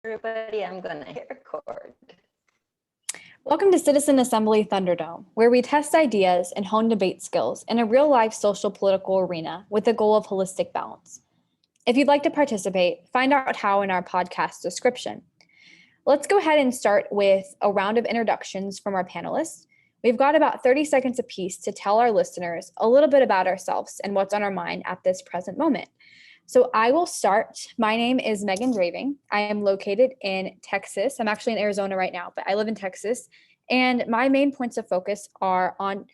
everybody. I'm going to hit record. Welcome to Citizen Assembly Thunderdome, where we test ideas and hone debate skills in a real-life social political arena with the goal of holistic balance. If you'd like to participate, find out how in our podcast description. Let's go ahead and start with a round of introductions from our panelists. We've got about 30 seconds apiece to tell our listeners a little bit about ourselves and what's on our mind at this present moment. So I will start. My name is Megan Draving. I am located in Texas. I'm actually in Arizona right now, but I live in Texas. And my main points of focus are on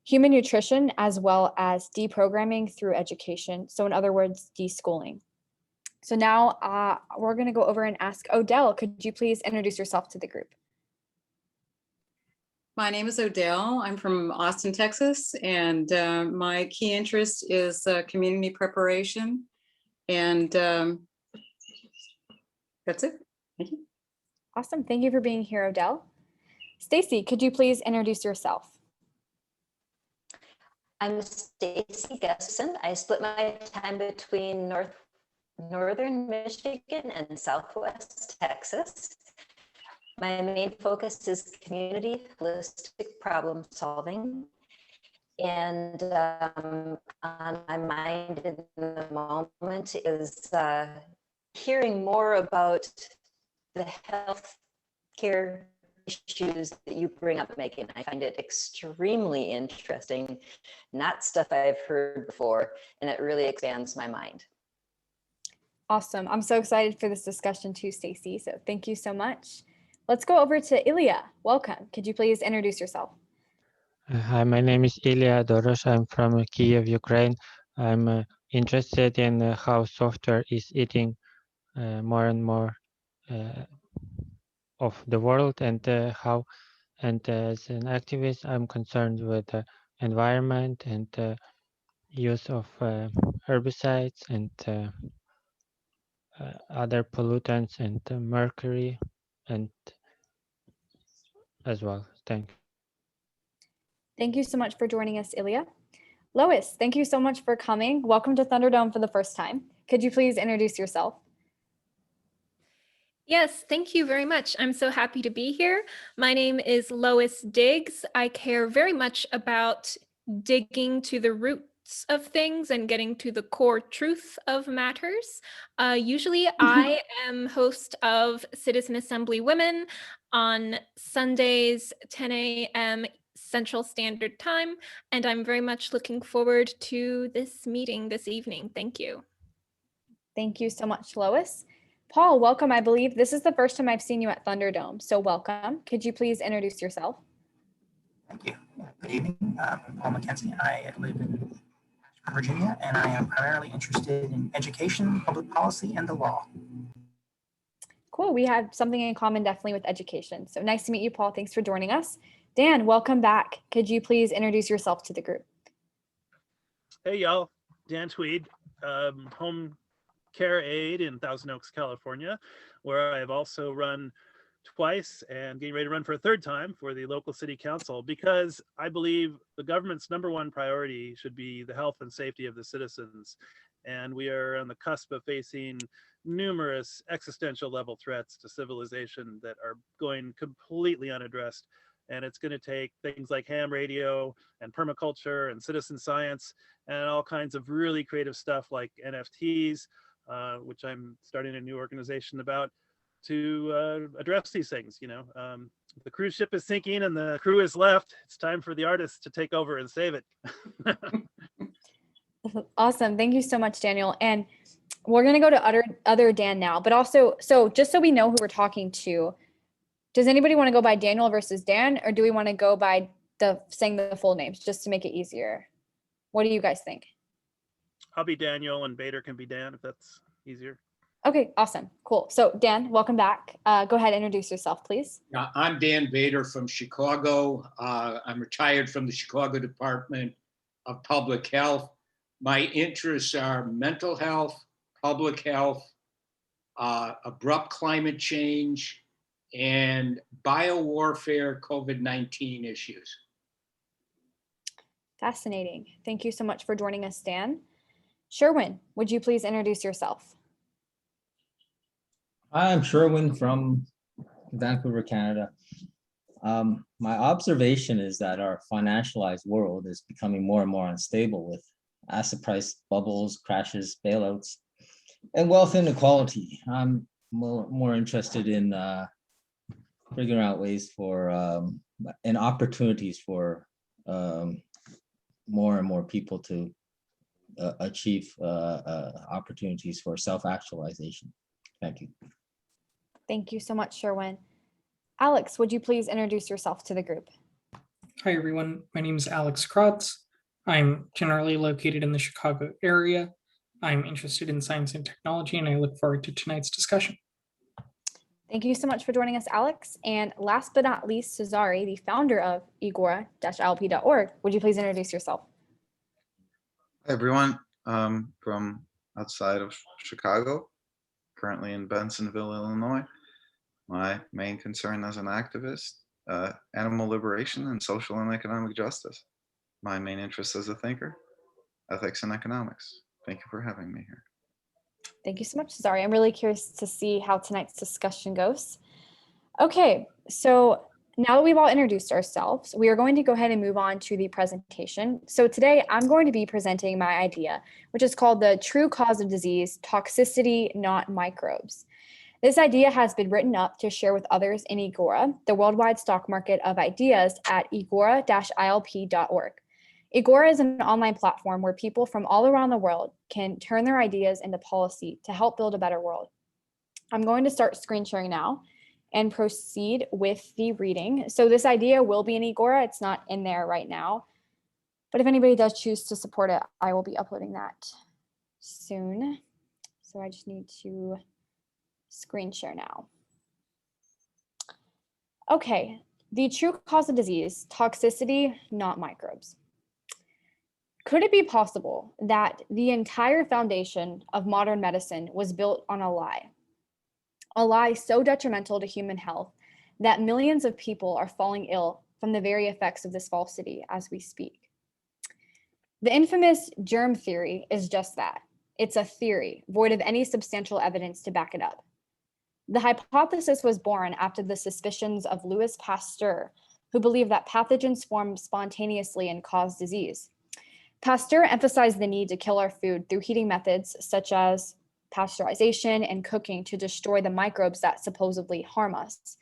human nutrition as well as deprogramming through education. So in other words, deschooling. So now we're going to go over and ask Odell, could you please introduce yourself to the group? My name is Odell. I'm from Austin, Texas, and my key interest is community preparation. And that's it. Thank you. Awesome. Thank you for being here, Odell. Stacy, could you please introduce yourself? I'm Stacy Gusson. I split my time between northern Michigan and southwest Texas. My main focus is community holistic problem solving. And on my mind in the moment is hearing more about the health care issues that you bring up, Megan. I find it extremely interesting, not stuff I've heard before, and it really expands my mind. Awesome. I'm so excited for this discussion too, Stacy. So thank you so much. Let's go over to Ilya. Welcome. Could you please introduce yourself? Hi, my name is Ilya Dorosh. I'm from Kiev, Ukraine. I'm interested in how software is eating more and more of the world, and as an activist, I'm concerned with the environment and use of herbicides and other pollutants and mercury and as well. Thank you. Thank you so much for joining us, Ilya. Lois, thank you so much for coming. Welcome to Thunderdome for the first time. Could you please introduce yourself? Yes, thank you very much. I'm so happy to be here. My name is Lois Diggs. I care very much about digging to the roots of things and getting to the core truth of matters. Usually I am host of Citizen Assembly Women on Sundays, 10 a.m. Central Standard Time, and I'm very much looking forward to this meeting this evening. Thank you. Thank you so much, Lois. Paul, welcome. I believe this is the first time I've seen you at Thunderdome, so welcome. Could you please introduce yourself? Thank you. Good evening. I'm Paul McKenzie. I live in Virginia, and I am primarily interested in education, public policy, and the law. Cool. We have something in common definitely with education. So nice to meet you, Paul. Thanks for joining us. Dan, welcome back. Could you please introduce yourself to the group? Hey, y'all. Dan Tweed, home care aide in Thousand Oaks, California, where I've also run twice and getting ready to run for a third time for the local city council, because I believe the government's #1 priority should be the health and safety of the citizens. And we are on the cusp of facing numerous existential level threats to civilization that are going completely unaddressed. And it's going to take things like ham radio and permaculture and citizen science and all kinds of really creative stuff like NFTs, which I'm starting a new organization about, to address these things. You know, the cruise ship is sinking and the crew is left. It's time for the artists to take over and save it. Awesome. Thank you so much, Daniel. And we're going to go to other Dan now, but also, so just so we know who we're talking to, does anybody want to go by Daniel versus Dan, or do we want to go by saying the full names just to make it easier? What do you guys think? I'll be Daniel and Bader can be Dan if that's easier. Okay, awesome. Cool. So Dan, welcome back. Go ahead, introduce yourself, please. Yeah, I'm Dan Bader from Chicago. I'm retired from the Chicago Department of Public Health. My interests are mental health, public health, abrupt climate change, and biowarfare COVID-19 issues. Fascinating. Thank you so much for joining us, Dan. Sherwin, would you please introduce yourself? I'm Sherwin from Vancouver, Canada. My observation is that our financialized world is becoming more and more unstable with asset price bubbles, crashes, bailouts, and wealth inequality. I'm more interested in figuring out ways for and opportunities for more and more people to achieve opportunities for self-actualization. Thank you. Thank you so much, Sherwin. Alex, would you please introduce yourself to the group? Hi, everyone. My name is Alex Krotz. I'm generally located in the Chicago area. I'm interested in science and technology, and I look forward to tonight's discussion. Thank you so much for joining us, Alex. And last but not least, Cesare, the founder of Egora-ilp.org. Would you please introduce yourself? Hi, everyone. From outside of Chicago, currently in Bensonville, Illinois. My main concern as an activist, animal liberation and social and economic justice. My main interest as a thinker, ethics and economics. Thank you for having me here. Thank you so much, Cesare. I'm really curious to see how tonight's discussion goes. Okay, so now that we've all introduced ourselves, we are going to go ahead and move on to the presentation. So today I'm going to be presenting my idea, which is called the true cause of disease, toxicity, not microbes. This idea has been written up to share with others in Egora, the worldwide stock market of ideas, at egora-ilp.org. Egora is an online platform where people from all around the world can turn their ideas into policy to help build a better world. I'm going to start screen sharing now and proceed with the reading. So this idea will be in Egora. It's not in there right now, but if anybody does choose to support it, I will be uploading that soon. So I just need to screen share now. Okay, the true cause of disease, toxicity, not microbes. Could it be possible that the entire foundation of modern medicine was built on a lie? A lie so detrimental to human health that millions of people are falling ill from the very effects of this falsity as we speak. The infamous germ theory is just that. It's a theory, void of any substantial evidence to back it up. The hypothesis was born after the suspicions of Louis Pasteur, who believed that pathogens form spontaneously and cause disease. Pasteur emphasized the need to kill our food through heating methods such as pasteurization and cooking to destroy the microbes that supposedly harm us.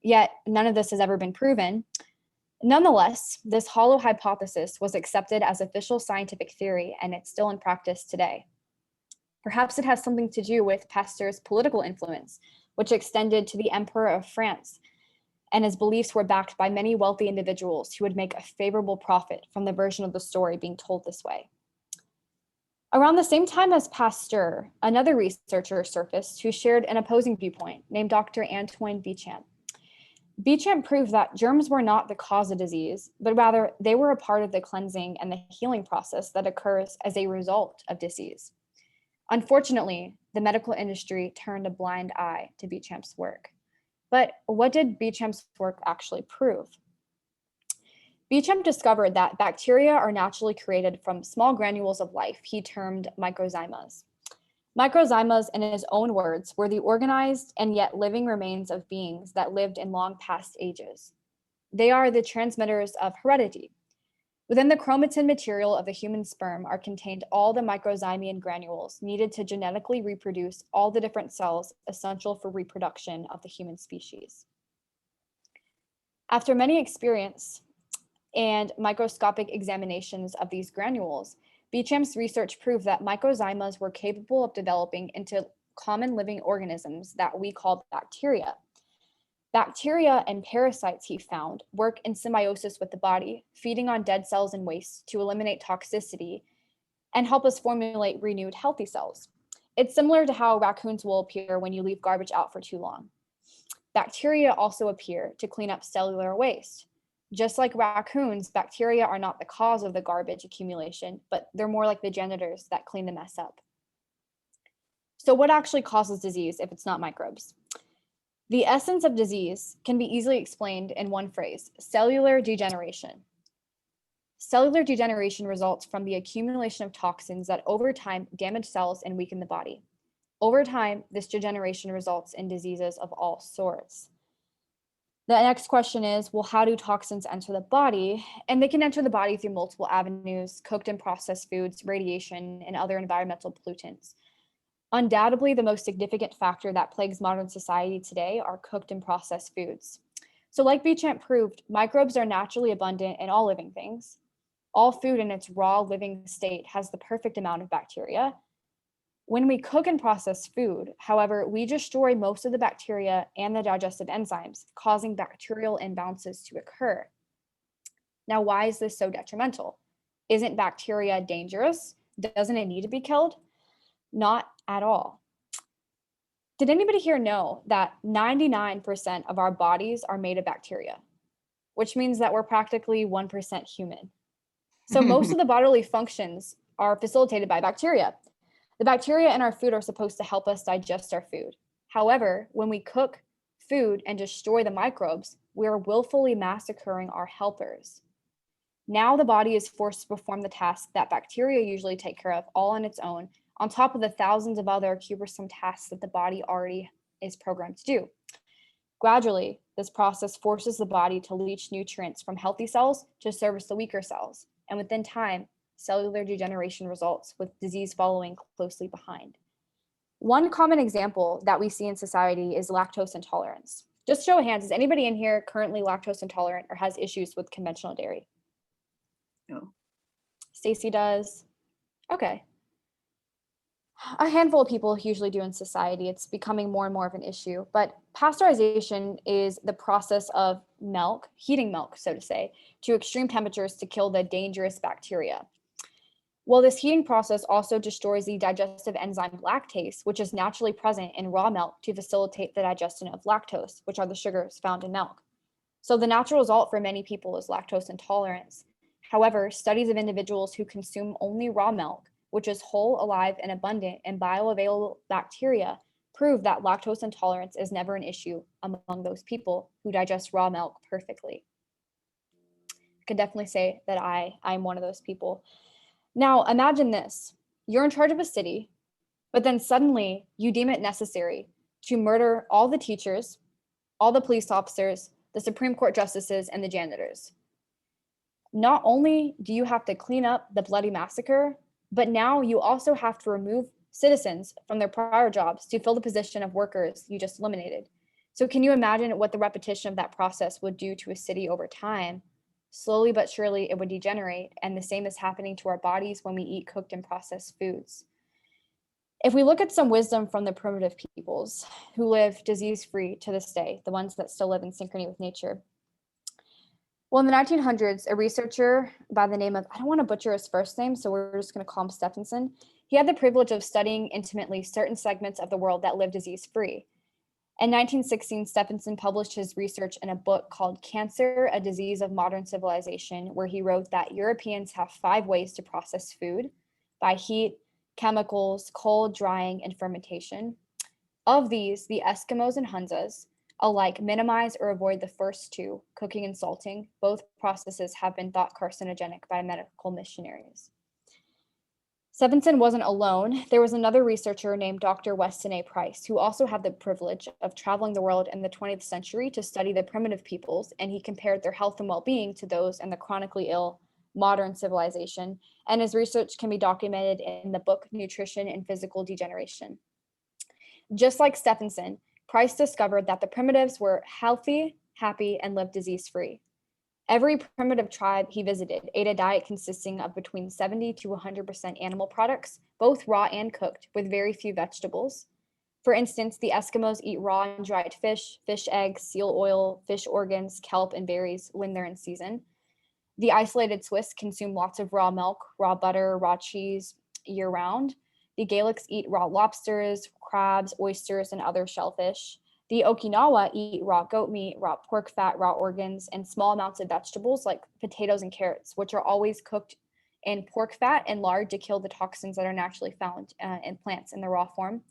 Yet none of this has ever been proven. Nonetheless, this hollow hypothesis was accepted as official scientific theory, and it's still in practice today. Perhaps it has something to do with Pasteur's political influence, which extended to the Emperor of France, and his beliefs were backed by many wealthy individuals who would make a favorable profit from the version of the story being told this way. Around the same time as Pasteur, another researcher surfaced who shared an opposing viewpoint named Dr. Antoine Béchamp. Béchamp proved that germs were not the cause of disease, but rather they were a part of the cleansing and the healing process that occurs as a result of disease. Unfortunately, the medical industry turned a blind eye to Béchamp's work. But what did Béchamp's work actually prove? Béchamp discovered that bacteria are naturally created from small granules of life he termed microzymas. Microzymas, in his own words, were the organized and yet living remains of beings that lived in long past ages. They are the transmitters of heredity. Within the chromatin material of the human sperm are contained all the microzymian granules needed to genetically reproduce all the different cells essential for reproduction of the human species. After many experience and microscopic examinations of these granules, Béchamp's research proved that microzymas were capable of developing into common living organisms that we call bacteria. Bacteria and parasites, he found, work in symbiosis with the body, feeding on dead cells and waste to eliminate toxicity and help us formulate renewed healthy cells. It's similar to how raccoons will appear when you leave garbage out for too long. Bacteria also appear to clean up cellular waste. Just like raccoons, bacteria are not the cause of the garbage accumulation, but they're more like the janitors that clean the mess up. So what actually causes disease if it's not microbes? The essence of disease can be easily explained in one phrase: cellular degeneration. Cellular degeneration results from the accumulation of toxins that over time damage cells and weaken the body. Over time, this degeneration results in diseases of all sorts. The next question is, well, how do toxins enter the body? And they can enter the body through multiple avenues: cooked and processed foods, radiation, and other environmental pollutants. Undoubtedly, the most significant factor that plagues modern society today are cooked and processed foods. So like Bechamp proved, microbes are naturally abundant in all living things. All food in its raw living state has the perfect amount of bacteria. When we cook and process food, however, we destroy most of the bacteria and the digestive enzymes, causing bacterial imbalances to occur. Now, why is this so detrimental? Isn't bacteria dangerous? Doesn't it need to be killed? Not at all. Did anybody here know that 99% of our bodies are made of bacteria, which means that we're practically 1% human? So most of the bodily functions are facilitated by bacteria. The bacteria in our food are supposed to help us digest our food. However, when we cook food and destroy the microbes, we're willfully massacring our helpers. Now the body is forced to perform the tasks that bacteria usually take care of all on its own, on top of the thousands of other cumbersome tasks that the body already is programmed to do. Gradually, this process forces the body to leach nutrients from healthy cells to service the weaker cells, and within time, cellular degeneration results, with disease following closely behind. One common example that we see in society is lactose intolerance. Just show of hands, is anybody in here currently lactose intolerant or has issues with conventional dairy? No. Stacy does. Okay. A handful of people usually do in society. It's becoming more and more of an issue. But pasteurization is the process of milk, heating milk, so to say, to extreme temperatures to kill the dangerous bacteria. Well, this heating process also destroys the digestive enzyme lactase, which is naturally present in raw milk to facilitate the digestion of lactose, which are the sugars found in milk. So the natural result for many people is lactose intolerance. However, studies of individuals who consume only raw milk, which is whole, alive, and abundant in bioavailable bacteria, prove that lactose intolerance is never an issue among those people who digest raw milk perfectly. I can definitely say that I'm one of those people. Now, imagine this. You're in charge of a city, but then suddenly you deem it necessary to murder all the teachers, all the police officers, the Supreme Court justices, and the janitors. Not only do you have to clean up the bloody massacre, but now you also have to remove citizens from their prior jobs to fill the position of workers you just eliminated. So can you imagine what the repetition of that process would do to a city over time? Slowly but surely it would degenerate, and the same is happening to our bodies when we eat cooked and processed foods. If we look at some wisdom from the primitive peoples who live disease-free to this day, the ones that still live in synchrony with nature. Well, in the 1900s, a researcher by the name of, I don't want to butcher his first name, so we're just going to call him Stephenson. He had the privilege of studying intimately certain segments of the world that live disease-free. In 1916, Stephenson published his research in a book called Cancer, a Disease of Modern Civilization, where he wrote that Europeans have 5 ways to process food: by heat, chemicals, cold, drying, and fermentation. Of these, the Eskimos and Hunzas alike minimize or avoid the first 2, cooking and salting. Both processes have been thought carcinogenic by medical missionaries. Stephenson wasn't alone. There was another researcher named Dr. Weston A. Price, who also had the privilege of traveling the world in the 20th century to study the primitive peoples, and he compared their health and well-being to those in the chronically ill modern civilization, and his research can be documented in the book Nutrition and Physical Degeneration. Just like Stephenson, Price discovered that the primitives were healthy, happy, and lived disease-free. Every primitive tribe he visited ate a diet consisting of between 70 to 100% animal products, both raw and cooked, with very few vegetables. For instance, the Eskimos eat raw and dried fish, fish eggs, seal oil, fish organs, kelp, and berries when they're in season. The isolated Swiss consume lots of raw milk, raw butter, raw cheese year-round. The Gaelics eat raw lobsters, crabs, oysters, and other shellfish. The Okinawa eat raw goat meat, raw pork fat, raw organs, and small amounts of vegetables like potatoes and carrots, which are always cooked in pork fat and lard to kill the toxins that are naturally found in plants in the raw form.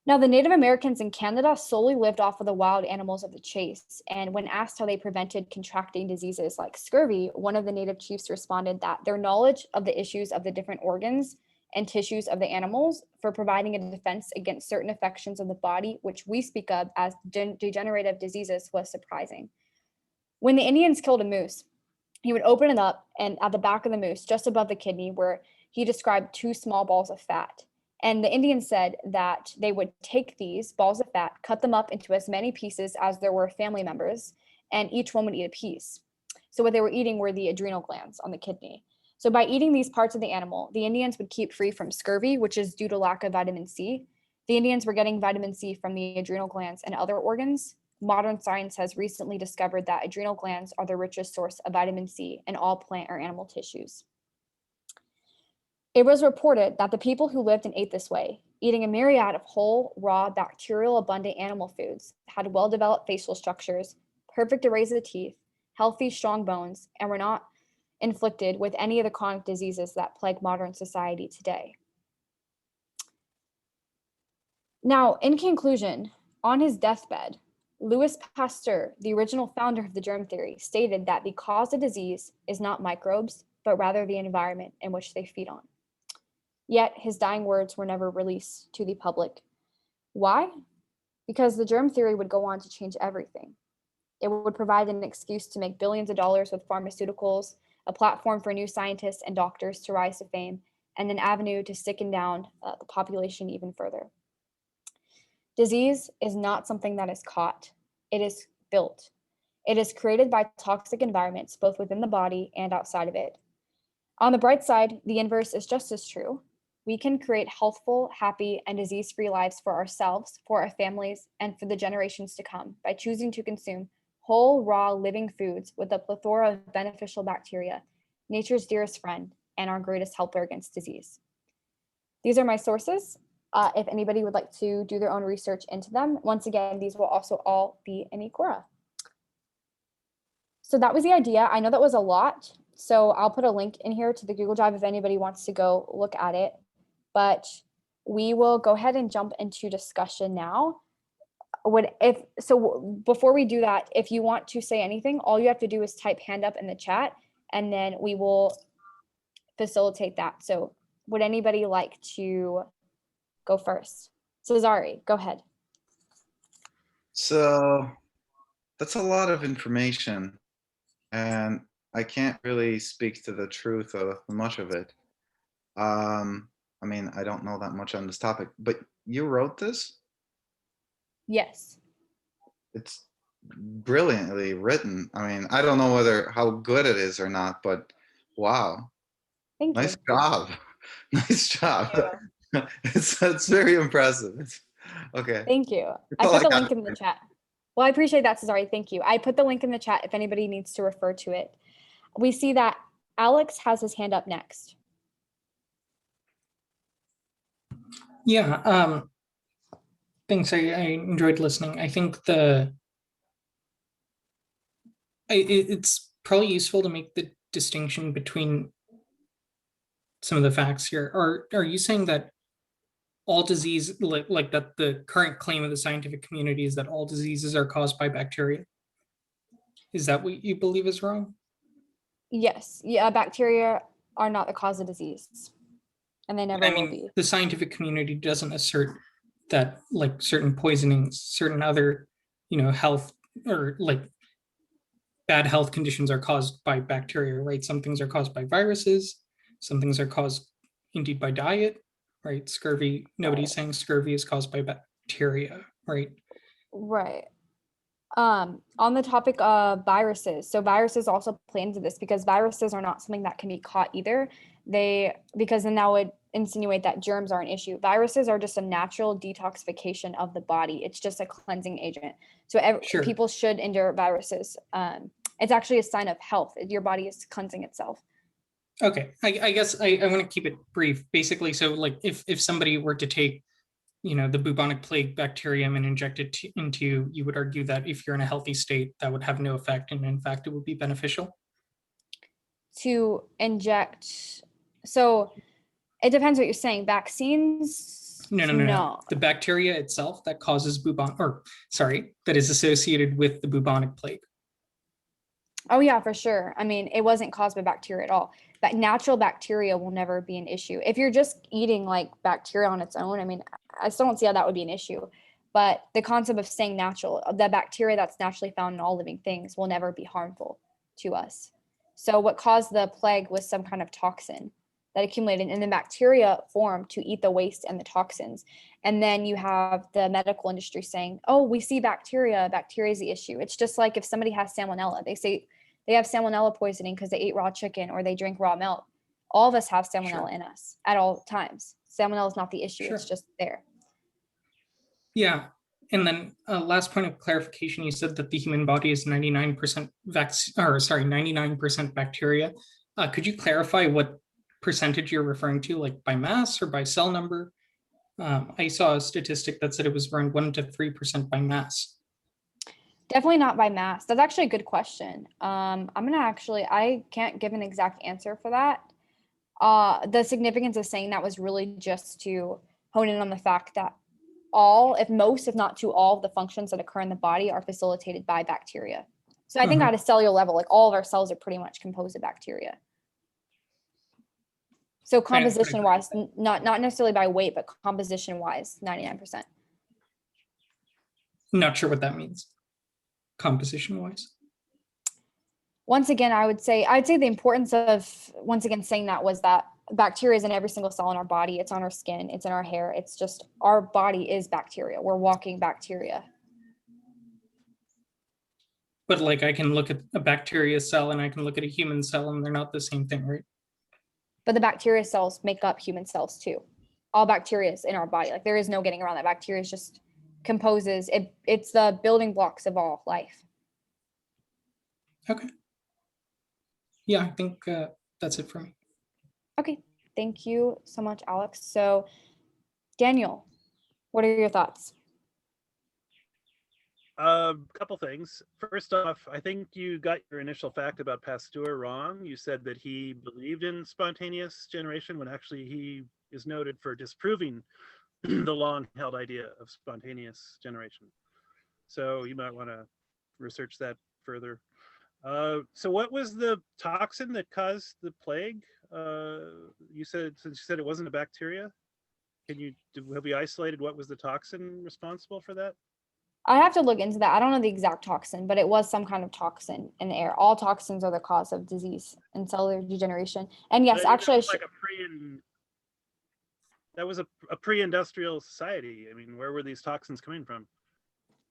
Now, the Native Americans in Canada solely lived off of the wild animals of the chase, and when asked how they prevented contracting diseases like scurvy, one of the Native chiefs responded that their knowledge of the issues of the different organs and tissues of the animals for providing a defense against certain affections of the body, which we speak of as degenerative diseases, was surprising. When the Indians killed a moose, he would open it up, and at the back of the moose, just above the kidney, where he described 2 small balls of fat. And the Indians said that they would take these balls of fat, cut them up into as many pieces as there were family members, and each one would eat a piece. So what they were eating were the adrenal glands on the kidney. So by eating these parts of the animal, the Indians would keep free from scurvy, which is due to lack of vitamin C. The Indians were getting vitamin C from the adrenal glands and other organs. Modern science has recently discovered that adrenal glands are the richest source of vitamin C in all plant or animal tissues. It was reported that the people who lived and ate this way, eating a myriad of whole, raw, bacterial abundant animal foods, had well-developed facial structures, perfect arrays of teeth, healthy, strong bones, and were not inflicted with any of the chronic diseases that plague modern society today. Now, in conclusion, on his deathbed, Louis Pasteur, the original founder of the germ theory, stated that the cause of disease is not microbes, but rather the environment in which they feed on. Yet his dying words were never released to the public. Why? Because the germ theory would go on to change everything. It would provide an excuse to make billions of dollars with pharmaceuticals, a platform for new scientists and doctors to rise to fame, and an avenue to sicken down the population even further. Disease is not something that is caught. It is built. It is created by toxic environments, both within the body and outside of it. On the bright side, the inverse is just as true. We can create healthful, happy, and disease-free lives for ourselves, for our families, and for the generations to come by choosing to consume whole, raw, living foods with a plethora of beneficial bacteria, nature's dearest friend, and our greatest helper against disease. These are my sources. If anybody would like to do their own research into them, once again, these will also all be in Egora. So that was the idea. I know that was a lot, so I'll put a link in here to the Google Drive if anybody wants to go look at it. But we will go ahead and jump into discussion now. Before we do that, if you want to say anything, all you have to do is type hand up in the chat, and then we will facilitate that. So would anybody like to go first? Cesare, go ahead. So that's a lot of information, and I can't really speak to the truth of much of it. I mean, I don't know that much on this topic, but you wrote this? Yes. It's brilliantly written. I mean, I don't know how good it is or not, but wow. Thank you. Nice job. Nice job. It's very impressive. Okay. Thank you. I put the link in the chat. Well, I appreciate that, Cesare. Thank you. I put the link in the chat if anybody needs to refer to it. We see that Alex has his hand up next. Yeah, thanks. I enjoyed listening. I think it's probably useful to make the distinction between some of the facts here. Are you saying that all disease, like that the current claim of the scientific community is that all diseases are caused by bacteria? Is that what you believe is wrong? Yes. Yeah, bacteria are not the cause of disease, and they never will be. The scientific community doesn't assert that like certain poisonings, certain other, health or like bad health conditions are caused by bacteria, right? Some things are caused by viruses, some things are caused indeed by diet, right? Scurvy, nobody's saying scurvy is caused by bacteria, right? Right. On the topic of viruses, so viruses also play into this because viruses are not something that can be caught either. Because then that would insinuate that germs are an issue. Viruses are just a natural detoxification of the body. It's just a cleansing agent. So people should endure viruses. It's actually a sign of health. Your body is cleansing itself. Okay, I guess I want to keep it brief. Basically, so like if somebody were to take, the bubonic plague bacterium and inject it into, you would argue that if you're in a healthy state, that would have no effect, and in fact, it would be beneficial? To inject, so it depends what you're saying. Vaccines? No. The bacteria itself that causes that is associated with the bubonic plague. Oh yeah, for sure. I mean, it wasn't caused by bacteria at all. But natural bacteria will never be an issue. If you're just eating like bacteria on its own, I mean, I still don't see how that would be an issue. But the concept of staying natural, the bacteria that's naturally found in all living things will never be harmful to us. So what caused the plague was some kind of toxin that accumulated, and the bacteria formed to eat the waste and the toxins. And then you have the medical industry saying, oh, we see bacteria is the issue. It's just like if somebody has salmonella, they say they have salmonella poisoning because they ate raw chicken or they drink raw milk. All of us have salmonella in us at all times. Salmonella is not the issue. It's just there. Yeah. And then last point of clarification, you said that the human body is 99% 99% bacteria. Could you clarify what percentage you're referring to, like by mass or by cell number? I saw a statistic that said it was around 1 to 3% by mass. Definitely not by mass. That's actually a good question. I can't give an exact answer for that. The significance of saying that was really just to hone in on the fact that if not all of the functions that occur in the body are facilitated by bacteria. So I think at a cellular level, like all of our cells are pretty much composed of bacteria. So composition wise, not necessarily by weight, but composition wise, 99%. Not sure what that means, composition wise. Once again, I'd say the importance of, once again, saying that was that bacteria is in every single cell in our body. It's on our skin. It's in our hair. It's just, our body is bacteria. We're walking bacteria. But like I can look at a bacteria cell and I can look at a human cell and they're not the same thing, right? But the bacteria cells make up human cells too. All bacteria is in our body. Like there is no getting around that. Bacteria is just composes, it's the building blocks of all life. Okay. Yeah, I think that's it for me. Okay, thank you so much, Alex. So Daniel, what are your thoughts? Couple things. First off, I think you got your initial fact about Pasteur wrong. You said that he believed in spontaneous generation when actually he is noted for disproving the long-held idea of spontaneous generation. So you might want to research that further. So what was the toxin that caused the plague? You said it wasn't a bacteria. Have we isolated what was the toxin responsible for that? I have to look into that. I don't know the exact toxin, but it was some kind of toxin in the air. All toxins are the cause of disease and cellular degeneration. And yes, actually, that was a pre-industrial society. I mean, where were these toxins coming from?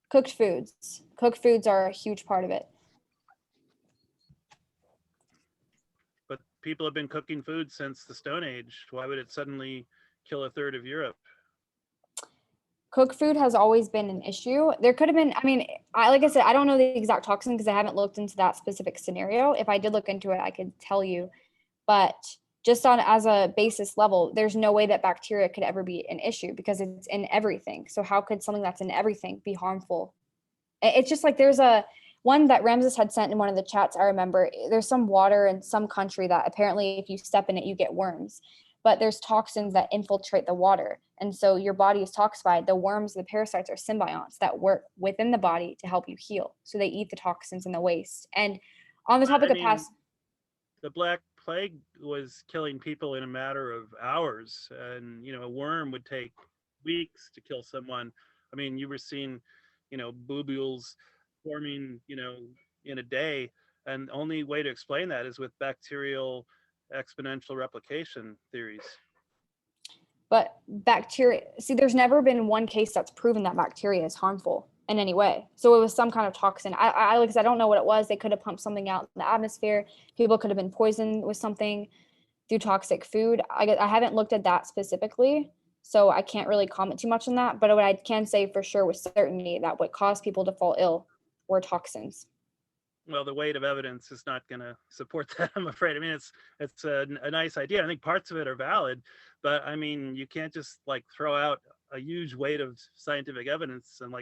Cooked foods. Cooked foods are a huge part of it. But people have been cooking food since the Stone Age. Why would it suddenly kill a third of Europe? Cooked food has always been an issue. There could have been, like I said, I don't know the exact toxin because I haven't looked into that specific scenario. If I did look into it, I could tell you. But just as a basis level, there's no way that bacteria could ever be an issue because it's in everything. So how could something that's in everything be harmful? It's just like there's one that Ramses had sent in one of the chats. I remember there's some water in some country that apparently if you step in it, you get worms. But there's toxins that infiltrate the water. And so your body is toxified. The worms, the parasites are symbionts that work within the body to help you heal. So they eat the toxins and the waste. And on the topic of the Black Plague was killing people in a matter of hours. And, a worm would take weeks to kill someone. I mean, you were seeing, bubules forming, in a day. And the only way to explain that is with bacterial exponential replication theories. But bacteria, there's never been one case that's proven that bacteria is harmful in any way. So it was some kind of toxin. Like I said, I don't know what it was. They could have pumped something out in the atmosphere. People could have been poisoned with something through toxic food. I haven't looked at that specifically, so I can't really comment too much on that. But what I can say for sure with certainty that what caused people to fall ill were toxins. Well, the weight of evidence is not going to support that, I'm afraid. I mean, it's a nice idea. I think parts of it are valid, but I mean, you can't just throw out a huge weight of scientific evidence and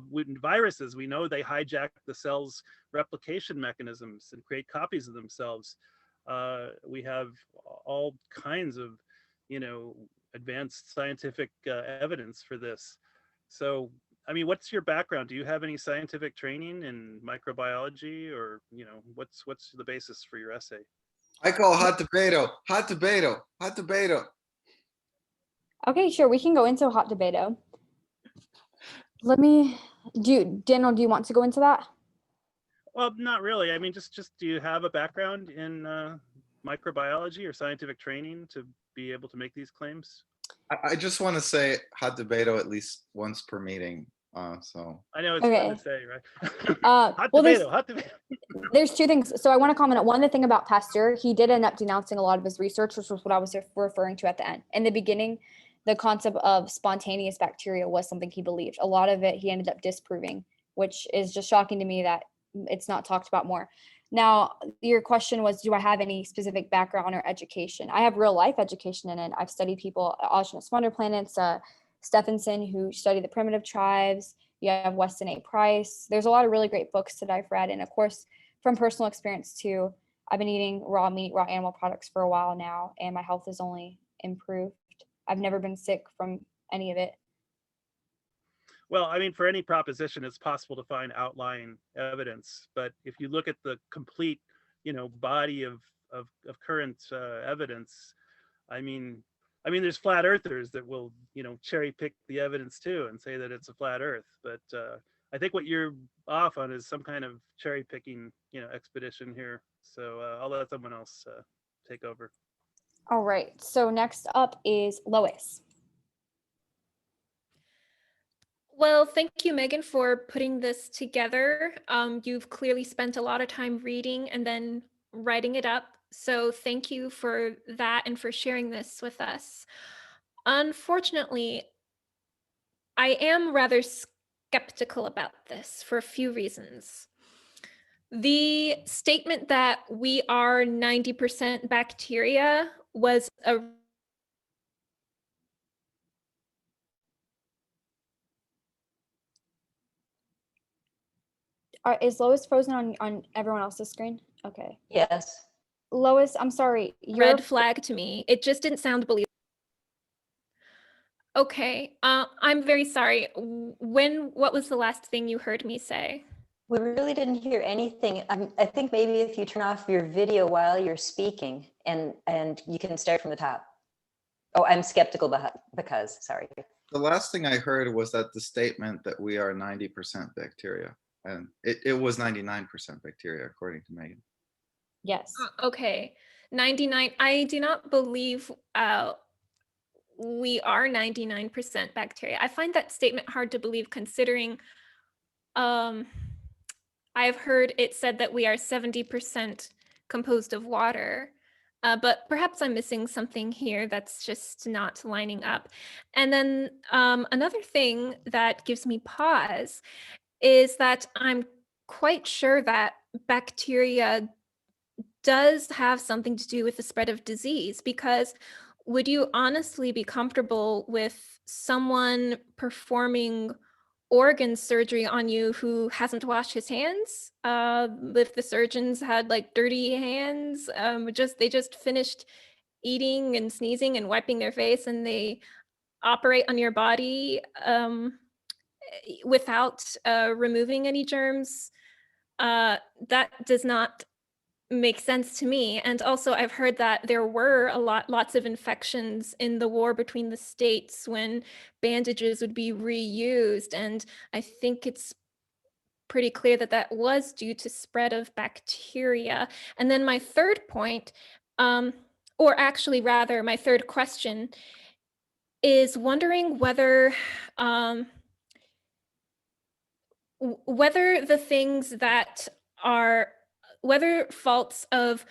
with viruses, we know they hijack the cell's replication mechanisms and create copies of themselves. We have all kinds of, advanced scientific evidence for this. So I mean, what's your background? Do you have any scientific training in microbiology, or what's the basis for your essay? I call hot debato. Okay, sure. We can go into hot debato. Daniel, do you want to go into that? Well, not really. I mean, just do you have a background in microbiology or scientific training to be able to make these claims? I just want to say hot debato at least once per meeting. So I know it's fun to say, right? Hot debato. There's two things. So I want to comment on one thing about Pasteur. He did end up denouncing a lot of his research, which was what I was referring to at the end. In the beginning, the concept of spontaneous bacteria was something he believed. A lot of it he ended up disproving, which is just shocking to me that it's not talked about more. Now, your question was, do I have any specific background or education? I have real life education in it. I've studied people, Autogenous Wonder Planets, Stephenson, who studied the primitive tribes. You have Weston A. Price. There's a lot of really great books that I've read. And of course, from personal experience too, I've been eating raw meat, raw animal products for a while now, and my health has only improved. I've never been sick from any of it. Well, I mean, for any proposition, it's possible to find outlying evidence. But if you look at the complete, body of current evidence, I mean, there's flat earthers that will, cherry pick the evidence too and say that it's a flat Earth. But I think what you're off on is some kind of cherry picking, expedition here. So I'll let someone else take over. All right. So next up is Lois. Well, thank you, Megan, for putting this together. You've clearly spent a lot of time reading and then writing it up. So thank you for that and for sharing this with us. Unfortunately, I am rather skeptical about this for a few reasons. The statement that we are 90% bacteria was a Is Lois frozen on everyone else's screen? Okay. Yes. Lois, I'm sorry. Red flag to me. It just didn't sound believable. Okay. I'm very sorry. What was the last thing you heard me say? We really didn't hear anything. I think maybe if you turn off your video while you're speaking and you can start from the top. Oh, I'm skeptical because, sorry. The last thing I heard was that the statement that we are 90% bacteria, and it was 99% bacteria, according to Megan. Yes. Okay. 99. I do not believe we are 99% bacteria. I find that statement hard to believe considering I've heard it said that we are 70% composed of water. But perhaps I'm missing something here that's just not lining up. And then another thing that gives me pause is that I'm quite sure that bacteria does have something to do with the spread of disease, because would you honestly be comfortable with someone performing organ surgery on you who hasn't washed his hands? If the surgeons had like dirty hands, they just finished eating and sneezing and wiping their face, and they operate on your body without removing any germs, that does not make sense to me. And also I've heard that there were lots of infections in the war between the states when bandages would be reused, and I think it's pretty clear that that was due to spread of bacteria. And then my third point, or actually rather my third question, is wondering whether whether the things that are, whether faults of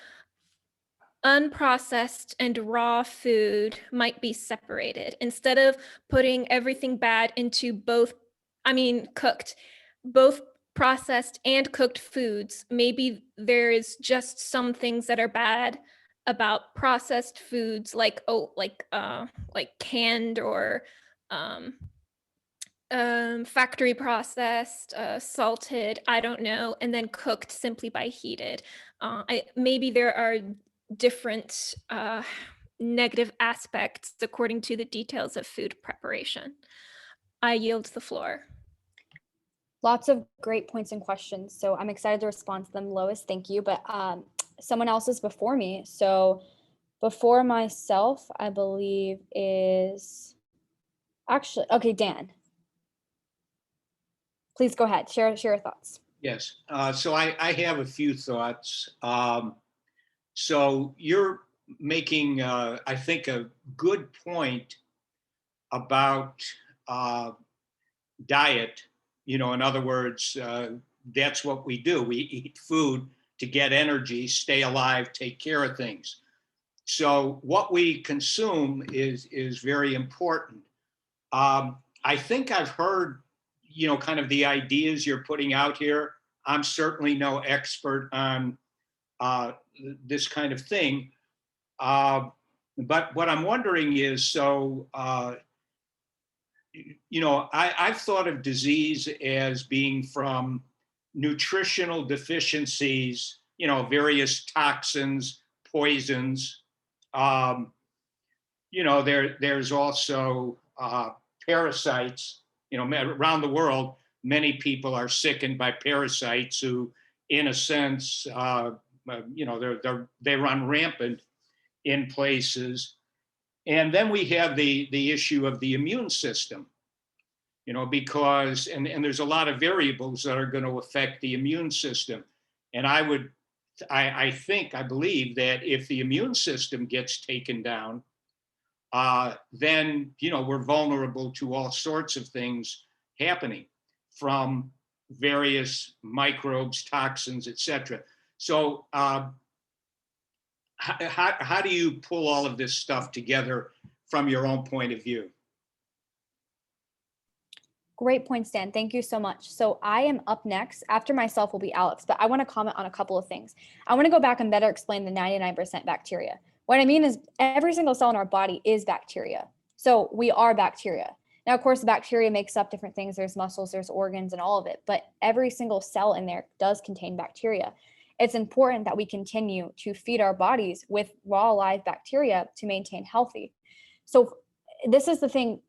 unprocessed and raw food might be separated instead of putting everything bad into cooked, both processed and cooked foods. Maybe there is just some things that are bad about processed foods, like canned or factory processed, salted, I don't know, and then cooked simply by heated. Maybe there are different negative aspects according to the details of food preparation. I yield the floor. Lots of great points and questions. So I'm excited to respond to them. Lois, thank you. But someone else is before me. So before myself, I believe is actually, okay, Dan. Please go ahead, share your thoughts. Yes, so I have a few thoughts. So you're making, I think, a good point about diet. In other words, that's what we do. We eat food to get energy, stay alive, take care of things. So what we consume is very important. I think I've heard, kind of the ideas you're putting out here. I'm certainly no expert on this kind of thing. But what I'm wondering is, so, I've thought of disease as being from nutritional deficiencies, various toxins, poisons. There's also parasites. Around the world, many people are sickened by parasites who, in a sense, they run rampant in places. And then we have the issue of the immune system, because, and there's a lot of variables that are going to affect the immune system. And I believe that if the immune system gets taken down, then, we're vulnerable to all sorts of things happening, from various microbes, toxins, etc. So how do you pull all of this stuff together from your own point of view? Great point, Stan. Thank you so much. So I am up next. After myself will be Alex, but I want to comment on a couple of things. I want to go back and better explain the 99% bacteria. What I mean is every single cell in our body is bacteria. So we are bacteria. Now, of course, the bacteria makes up different things. There's muscles, there's organs, and all of it, but every single cell in there does contain bacteria. It's important that we continue to feed our bodies with raw live bacteria to maintain healthy. So this is the thing,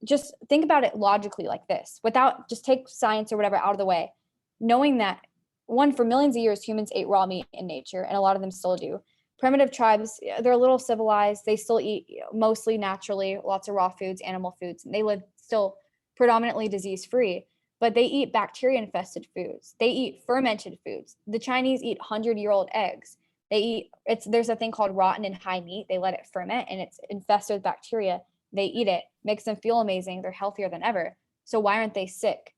just think about it logically like this, without just take science or whatever out of the way, knowing that one, for millions of years, humans ate raw meat in nature, and a lot of them still do. Primitive tribes, they're a little civilized. They still eat mostly naturally, lots of raw foods, animal foods, and they live still predominantly disease-free, but they eat bacteria-infested foods. They eat fermented foods. The Chinese eat 100-year-old eggs. There's a thing called rotten and high meat. They let it ferment, and it's infested with bacteria. They eat it, makes them feel amazing. They're healthier than ever. So why aren't they sick?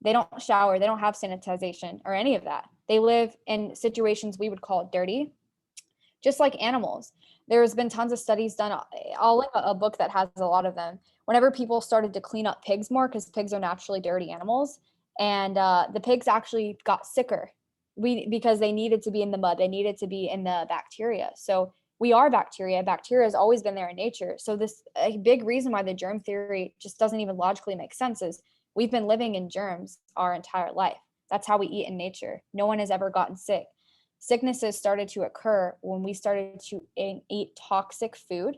They don't shower. They don't have sanitization or any of that. They live in situations we would call dirty, just like animals. There's been tons of studies done. I'll link a book that has a lot of them. Whenever people started to clean up pigs more, because pigs are naturally dirty animals, and the pigs actually got sicker because they needed to be in the mud. They needed to be in the bacteria. So we are bacteria. Bacteria has always been there in nature. So a big reason why the germ theory just doesn't even logically make sense is we've been living in germs our entire life. That's how we eat in nature. No one has ever gotten sick. Sicknesses started to occur when we started to eat toxic food.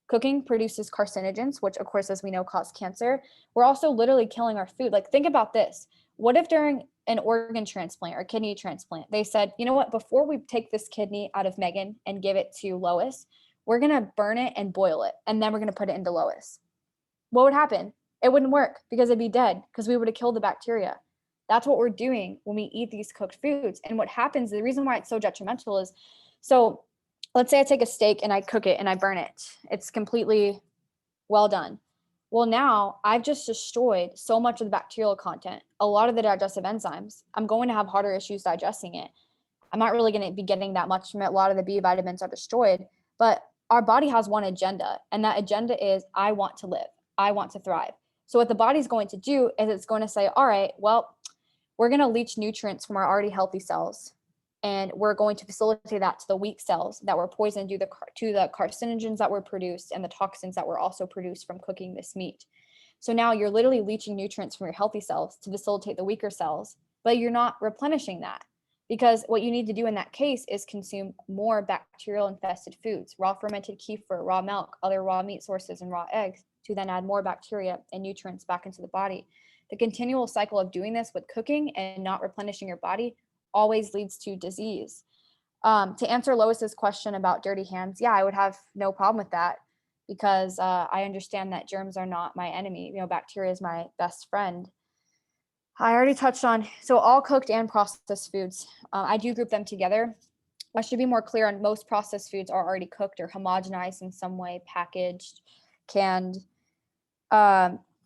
Cooking produces carcinogens, which of course, as we know, cause cancer. We're also literally killing our food. Like, think about this. What if during an organ transplant or kidney transplant, they said, you know what, before we take this kidney out of Megan and give it to Lois, we're going to burn it and boil it, and then we're going to put it into Lois. What would happen? It wouldn't work because it'd be dead, because we would have killed the bacteria. That's what we're doing when we eat these cooked foods. And what happens, the reason why it's so detrimental is, so let's say I take a steak and I cook it and I burn it. It's completely well done. Well, now I've just destroyed so much of the bacterial content, a lot of the digestive enzymes. I'm going to have harder issues digesting it. I'm not really going to be getting that much from it. A lot of the B vitamins are destroyed, but our body has one agenda, and that agenda is I want to live. I want to thrive. So what the body's going to do is it's going to say, all right, well, we're going to leach nutrients from our already healthy cells, and we're going to facilitate that to the weak cells that were poisoned due to the carcinogens that were produced and the toxins that were also produced from cooking this meat. So now you're literally leaching nutrients from your healthy cells to facilitate the weaker cells, but you're not replenishing that, because what you need to do in that case is consume more bacterial infested foods, raw fermented kefir, raw milk, other raw meat sources, and raw eggs, to then add more bacteria and nutrients back into the body. The continual cycle of doing this with cooking and not replenishing your body always leads to disease. To answer Lois's question about dirty hands, yeah, I would have no problem with that, because I understand that germs are not my enemy. Bacteria is my best friend. I already touched on, so all cooked and processed foods, I do group them together. I should be more clear on most processed foods are already cooked or homogenized in some way, packaged, canned.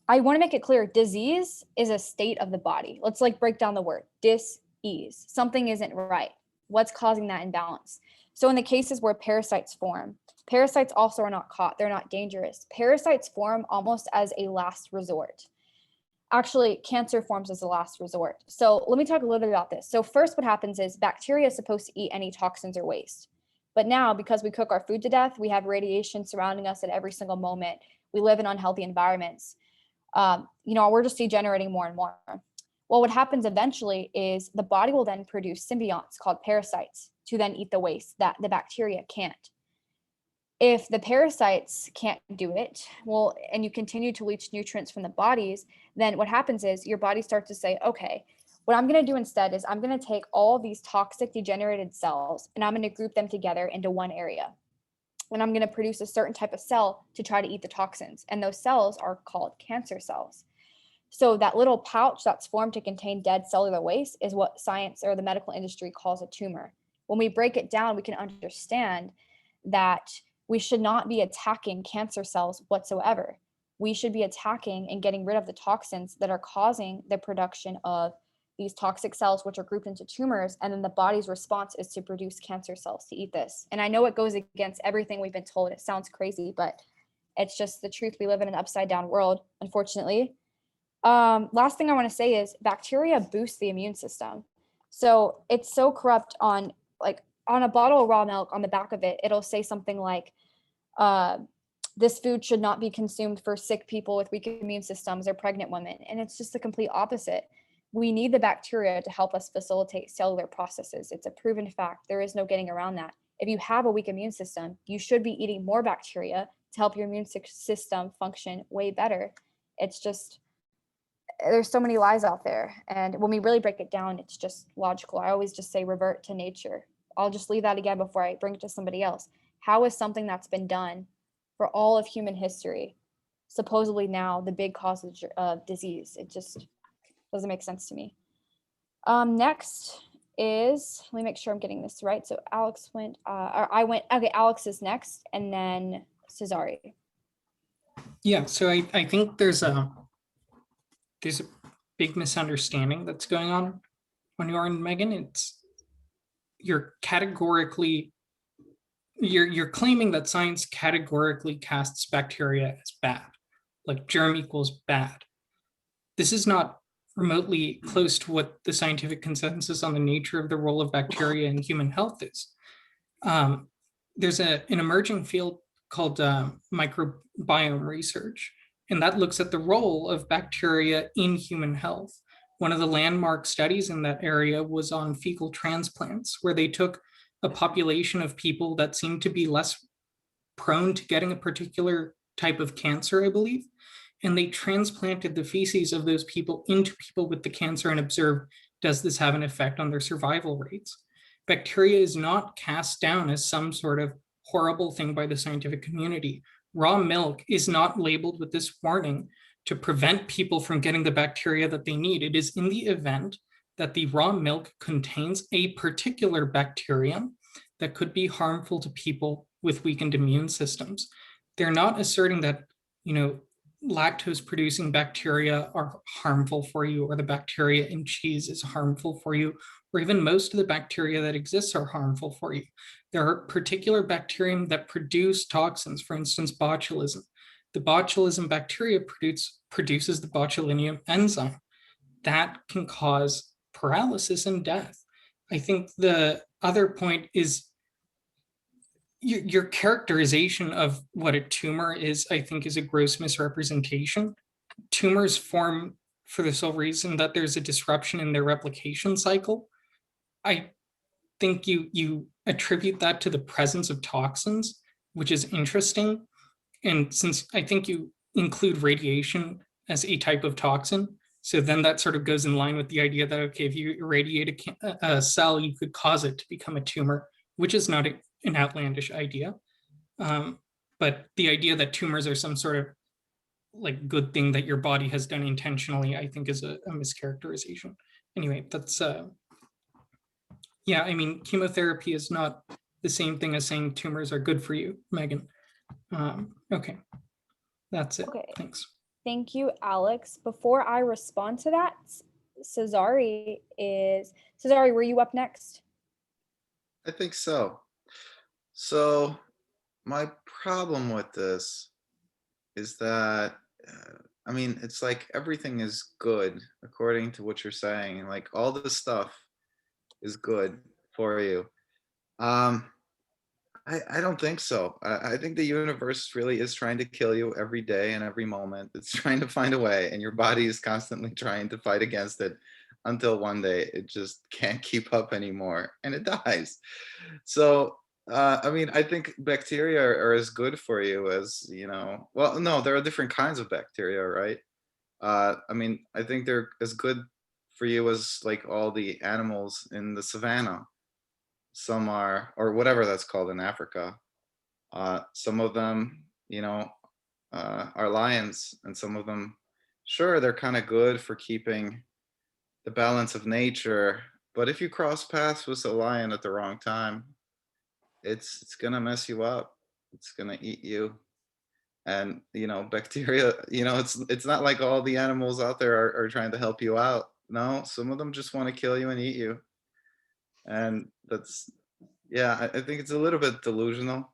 I want to make it clear, disease is a state of the body. Let's break down the word, dis-ease. Something isn't right. What's causing that imbalance? So in the cases where parasites form, parasites also are not caught. They're not dangerous. Parasites form almost as a last resort. Actually, cancer forms as a last resort. So let me talk a little bit about this. So first, what happens is bacteria is supposed to eat any toxins or waste. But now, because we cook our food to death, we have radiation surrounding us at every single moment. We live in unhealthy environments. We're just degenerating more and more. Well, what happens eventually is the body will then produce symbionts called parasites to then eat the waste that the bacteria can't. If the parasites can't do it, well, and you continue to leach nutrients from the bodies, then what happens is your body starts to say, okay, what I'm going to do instead is I'm going to take all these toxic degenerated cells and I'm going to group them together into one area. And I'm going to produce a certain type of cell to try to eat the toxins. And those cells are called cancer cells. So that little pouch that's formed to contain dead cellular waste is what science or the medical industry calls a tumor. When we break it down, we can understand that we should not be attacking cancer cells whatsoever. We should be attacking and getting rid of the toxins that are causing the production of these toxic cells, which are grouped into tumors. And then the body's response is to produce cancer cells to eat this. And I know it goes against everything we've been told. It sounds crazy, but it's just the truth. We live in an upside down world, unfortunately. Last thing I want to say is bacteria boost the immune system. So it's so corrupt on a bottle of raw milk, on the back of it, it'll say something like, this food should not be consumed for sick people with weak immune systems or pregnant women. And it's just the complete opposite. We need the bacteria to help us facilitate cellular processes. It's a proven fact. There is no getting around that. If you have a weak immune system, you should be eating more bacteria to help your immune system function way better. It's just, there's so many lies out there. And when we really break it down, it's just logical. I always just say revert to nature. I'll just leave that again before I bring it to somebody else. How is something that's been done for all of human history supposedly now the big cause of disease? It just doesn't make sense to me. Next is, let me make sure I'm getting this right. So Alex went, okay, Alex is next, and then Cesare. Yeah, so I think there's a big misunderstanding that's going on your end, Megan. It's you're claiming that science categorically casts bacteria as bad, like germ equals bad. This is not remotely close to what the scientific consensus on the nature of the role of bacteria in human health is. There's an emerging field called microbiome research, and that looks at the role of bacteria in human health. One of the landmark studies in that area was on fecal transplants, where they took a population of people that seemed to be less prone to getting a particular type of cancer, I believe, and they transplanted the feces of those people into people with the cancer and observed, does this have an effect on their survival rates? Bacteria is not cast down as some sort of horrible thing by the scientific community. Raw milk is not labeled with this warning to prevent people from getting the bacteria that they need. It is in the event that the raw milk contains a particular bacterium that could be harmful to people with weakened immune systems. They're not asserting that, lactose-producing bacteria are harmful for you, or the bacteria in cheese is harmful for you, or even most of the bacteria that exists are harmful for you. There are particular bacterium that produce toxins, for instance, botulism. The botulism bacteria produces the botulinum enzyme. That can cause paralysis and death. I think the other point is your characterization of what a tumor is, I think, is a gross misrepresentation. Tumors form for the sole reason that there's a disruption in their replication cycle. I think you attribute that to the presence of toxins, which is interesting. And since I think you include radiation as a type of toxin, So then that sort of goes in line with the idea that, okay, if you irradiate a cell, you could cause it to become a tumor, which is not an outlandish idea. But the idea that tumors are some sort of like good thing that your body has done intentionally, I think is a mischaracterization. Anyway, that's, yeah, I mean, chemotherapy is not the same thing as saying tumors are good for you, Megan. Okay, that's it. Okay. Thanks. Thank you, Alex. Before I respond to that, Cesare, were you up next? I think so. So my problem with this is that, I mean, it's like everything is good according to what you're saying. Like all this stuff is good for you. I don't think so. I think the universe really is trying to kill you every day and every moment. It's trying to find a way, and your body is constantly trying to fight against it until one day it just can't keep up anymore and it dies. So, I mean, I think bacteria are as good for you as, you know, well, no, there are different kinds of bacteria, right? I mean, I think they're as good for you as like all the animals in the savannah. Some are, or whatever that's called in Africa. Some of them, you know, are lions, and some of them, sure, they're kind of good for keeping the balance of nature. But if you cross paths with a lion at the wrong time, it's gonna mess you up. It's gonna eat you. And you know, bacteria, you know, it's not like all the animals out there are trying to help you out. No, some of them just want to kill you and eat you. And that's, yeah, I think it's a little bit delusional.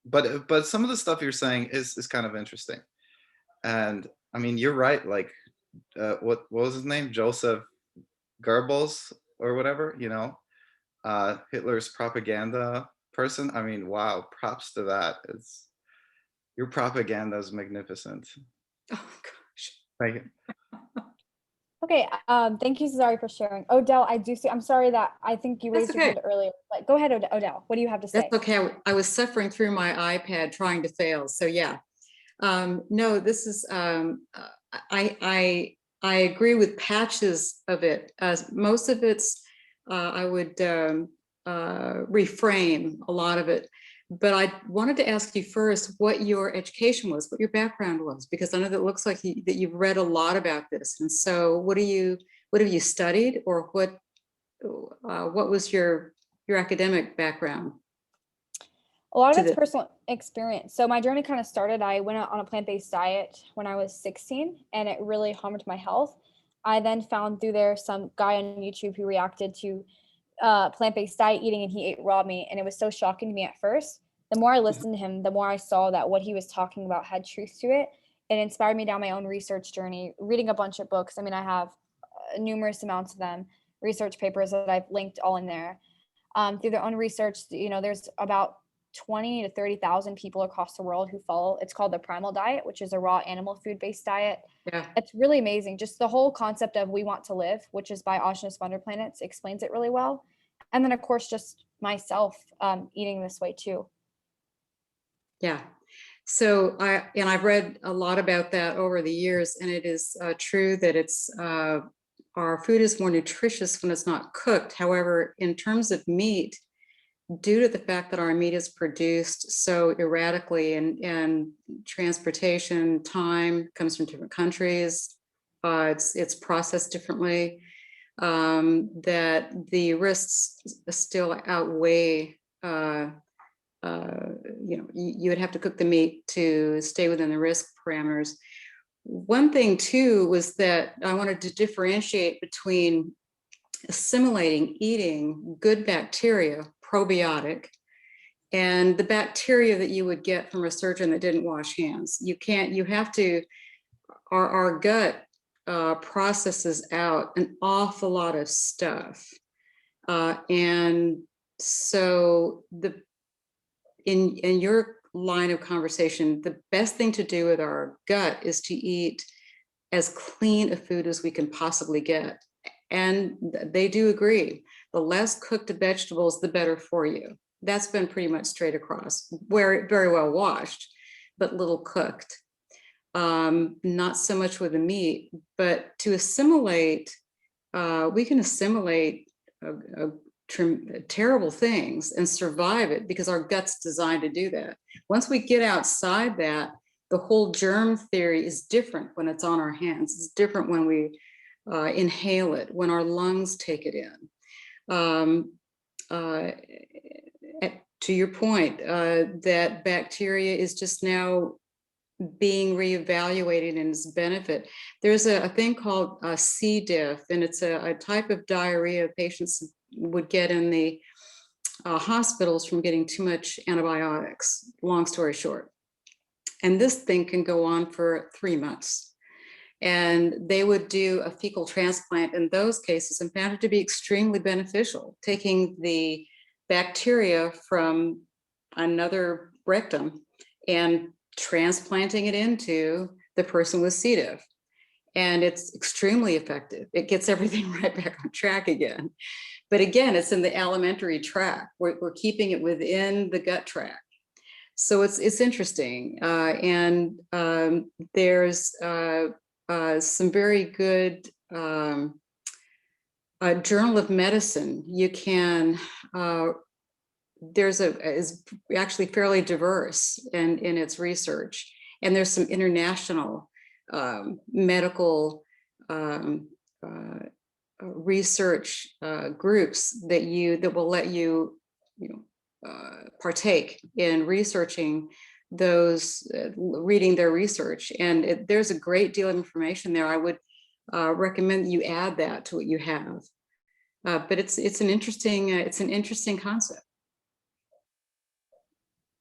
But some of the stuff you're saying is kind of interesting. And I mean, you're right. Like, what was his name? Joseph Goebbels or whatever, you know, Hitler's propaganda person. I mean, wow, props to that. Your propaganda is magnificent. Oh gosh. Thank you. Okay, thank you, Cesare, for sharing. Odell, I do see, I'm sorry that I think you raised your hand earlier. Like, go ahead, Odell. What do you have to say? That's okay. I was suffering through my iPad trying to fail. So yeah. No, this is, I agree with patches of it. Most of it's, I would reframe a lot of it. But I wanted to ask you first what your education was, what your background was, because I know that it looks like that you've read a lot about this. And so what have you studied, or what was your academic background? A lot of it's personal experience. So my journey kind of started, I went out on a plant-based diet when I was 16, and it really harmed my health. I then found through there some guy on YouTube who reacted to plant-based diet eating, and he ate raw meat, and it was so shocking to me at first. The more I listened to him, the more I saw that what he was talking about had truth to it. It inspired me down my own research journey, reading a bunch of books. I mean, I have numerous amounts of them, research papers that I've linked all in there. Through their own research, you know, there's about 20 to 30,000 people across the world who follow. It's called the primal diet, which is a raw animal food-based diet. Yeah. It's really amazing. Just the whole concept of We Want to Live, which is by Ashna Sponderplanets, explains it really well. And then of course, just myself eating this way too. Yeah. So I've read a lot about that over the years, and it is true that it's our food is more nutritious when it's not cooked. However, in terms of meat, due to the fact that our meat is produced so erratically, and transportation time comes from different countries, it's processed differently, that the risks still outweigh. You know, you would have to cook the meat to stay within the risk parameters. One thing too was that I wanted to differentiate between assimilating, eating good bacteria, probiotic, and the bacteria that you would get from a surgeon that didn't wash hands. You have to, our gut processes out an awful lot of stuff. And so in your line of conversation, the best thing to do with our gut is to eat as clean a food as we can possibly get. And they do agree. The less cooked vegetables, the better for you. That's been pretty much straight across, where very well washed, but little cooked. not so much with the meat, but to assimilate, we can assimilate terrible things and survive it because our gut's designed to do that. Once we get outside that, the whole germ theory is different when it's on our hands. It's different when we inhale it, when our lungs take it in. To your point, that bacteria is just now being reevaluated in its benefit. There's a thing called C. diff, and it's a type of diarrhea patients would get in the hospitals from getting too much antibiotics, long story short. And this thing can go on for 3 months. And they would do a fecal transplant in those cases and found it to be extremely beneficial, taking the bacteria from another rectum and transplanting it into the person with C. diff. And it's extremely effective. It gets everything right back on track again. But again, it's in the alimentary tract. We're keeping it within the gut tract. So it's interesting. And there's some very good Journal of Medicine. You can, is actually fairly diverse in its research. And there's some international medical research groups that will let you, partake in researching those, reading their research. And there's a great deal of information there. I would recommend that you add that to what you have. But it's an interesting concept.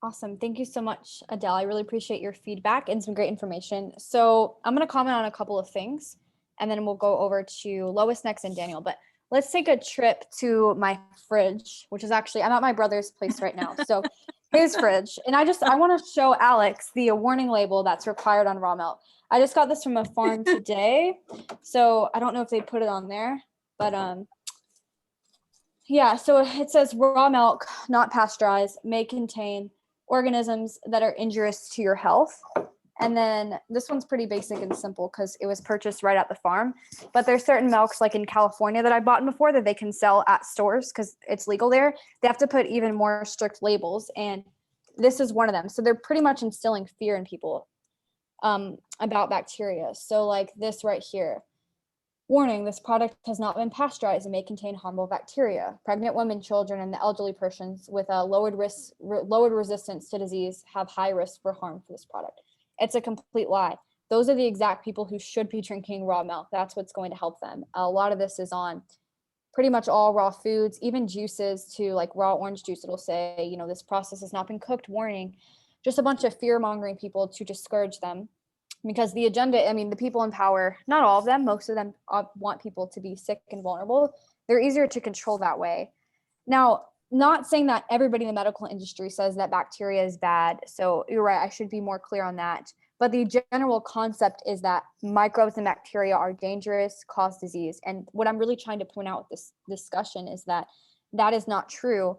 Awesome. Thank you so much, Adele. I really appreciate your feedback and some great information. So I'm going to comment on a couple of things, and then we'll go over to Lois next and Daniel. But let's take a trip to my fridge, which is actually, I'm at my brother's place right now. So his fridge. And I want to show Alex the warning label that's required on raw milk. I just got this from a farm today. So I don't know if they put it on there, but yeah, so it says raw milk, not pasteurized, may contain organisms that are injurious to your health. And then this one's pretty basic and simple because it was purchased right at the farm. But there's certain milks like in California that I bought before that they can sell at stores because it's legal there. They have to put even more strict labels. And this is one of them. So they're pretty much instilling fear in people about bacteria. So like this right here. Warning, this product has not been pasteurized and may contain harmful bacteria. Pregnant women, children, and the elderly persons with a lowered resistance to disease have high risk for harm for this product. It's a complete lie. Those are the exact people who should be drinking raw milk. That's what's going to help them. A lot of this is on pretty much all raw foods, even juices to like raw orange juice. It'll say, this process has not been cooked, warning. Just a bunch of fear mongering people to discourage them. Because the agenda, the people in power, not all of them, most of them want people to be sick and vulnerable. They're easier to control that way. Now, not saying that everybody in the medical industry says that bacteria is bad. So you're right, I should be more clear on that. But the general concept is that microbes and bacteria are dangerous, cause disease. And what I'm really trying to point out with this discussion is that that is not true.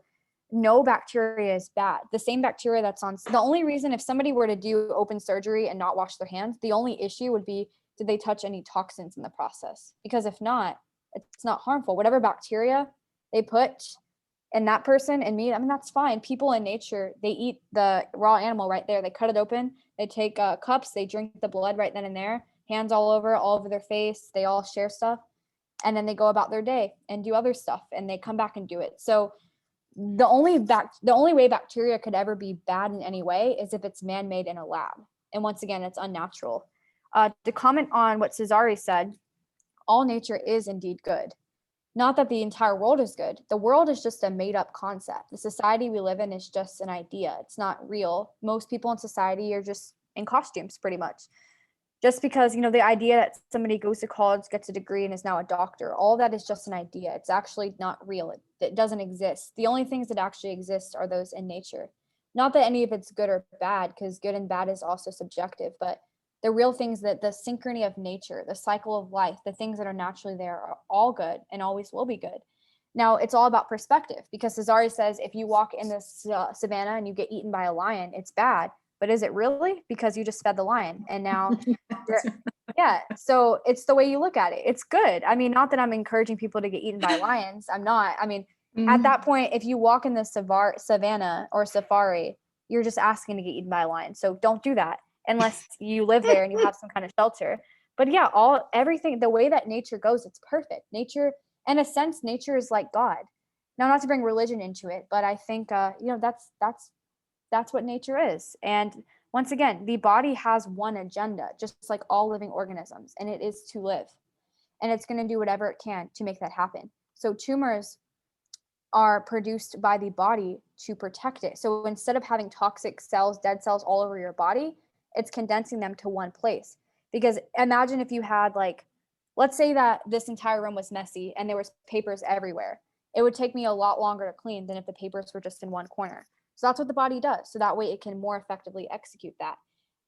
No bacteria is bad. The same bacteria that's on, the only reason if somebody were to do open surgery and not wash their hands, the only issue would be, did they touch any toxins in the process? Because if not, it's not harmful. Whatever bacteria they put in that person and me, that's fine. People in nature, they eat the raw animal right there. They cut it open. They take cups, they drink the blood right then and there, hands all over their face. They all share stuff. And then they go about their day and do other stuff and they come back and do it. So the only way bacteria could ever be bad in any way is if it's man-made in a lab. And once again, it's unnatural. To comment on what Cesare said, all nature is indeed good. Not that the entire world is good. The world is just a made-up concept. The society we live in is just an idea. It's not real. Most people in society are just in costumes, pretty much. Just because, the idea that somebody goes to college, gets a degree, and is now a doctor, all that is just an idea. It's actually not real. It doesn't exist. The only things that actually exist are those in nature. Not that any of it's good or bad, because good and bad is also subjective, but the real things, that the synchrony of nature, the cycle of life, the things that are naturally there are all good and always will be good. Now, it's all about perspective, because Cesare says if you walk in the savannah and you get eaten by a lion, it's bad. but is it really? Because you just fed the lion and now yeah. So it's the way you look at it. It's good. I mean, not that I'm encouraging people to get eaten by lions. I'm not. I mean, at that point, if you walk in the savannah or safari, you're just asking to get eaten by a lion. So don't do that unless you live there and you have some kind of shelter. But yeah, everything, the way that nature goes, it's perfect. Nature, in a sense, nature is like God. Now, not to bring religion into it, but I think that's what nature is. And once again, the body has one agenda, just like all living organisms, and it is to live. And it's going to do whatever it can to make that happen. So tumors are produced by the body to protect it. So instead of having toxic cells, dead cells all over your body, it's condensing them to one place. Because imagine if you had, like, let's say that this entire room was messy and there was papers everywhere. It would take me a lot longer to clean than if the papers were just in one corner. So that's what the body does. So that way it can more effectively execute that.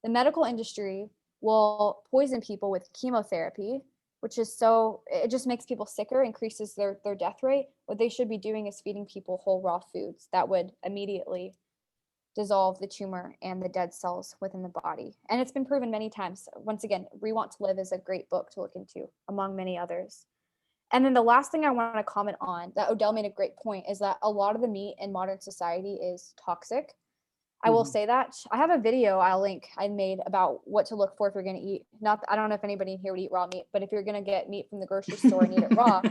The medical industry will poison people with chemotherapy, which is it just makes people sicker, increases their death rate. What they should be doing is feeding people whole raw foods that would immediately dissolve the tumor and the dead cells within the body. And it's been proven many times. Once again, We Want to Live is a great book to look into, among many others. And then the last thing I want to comment on that Odell made a great point is that a lot of the meat in modern society is toxic. I will say that. I have a video I'll link I made about what to look for if you're going to eat. I don't know if anybody here would eat raw meat, but if you're going to get meat from the grocery store and eat it raw,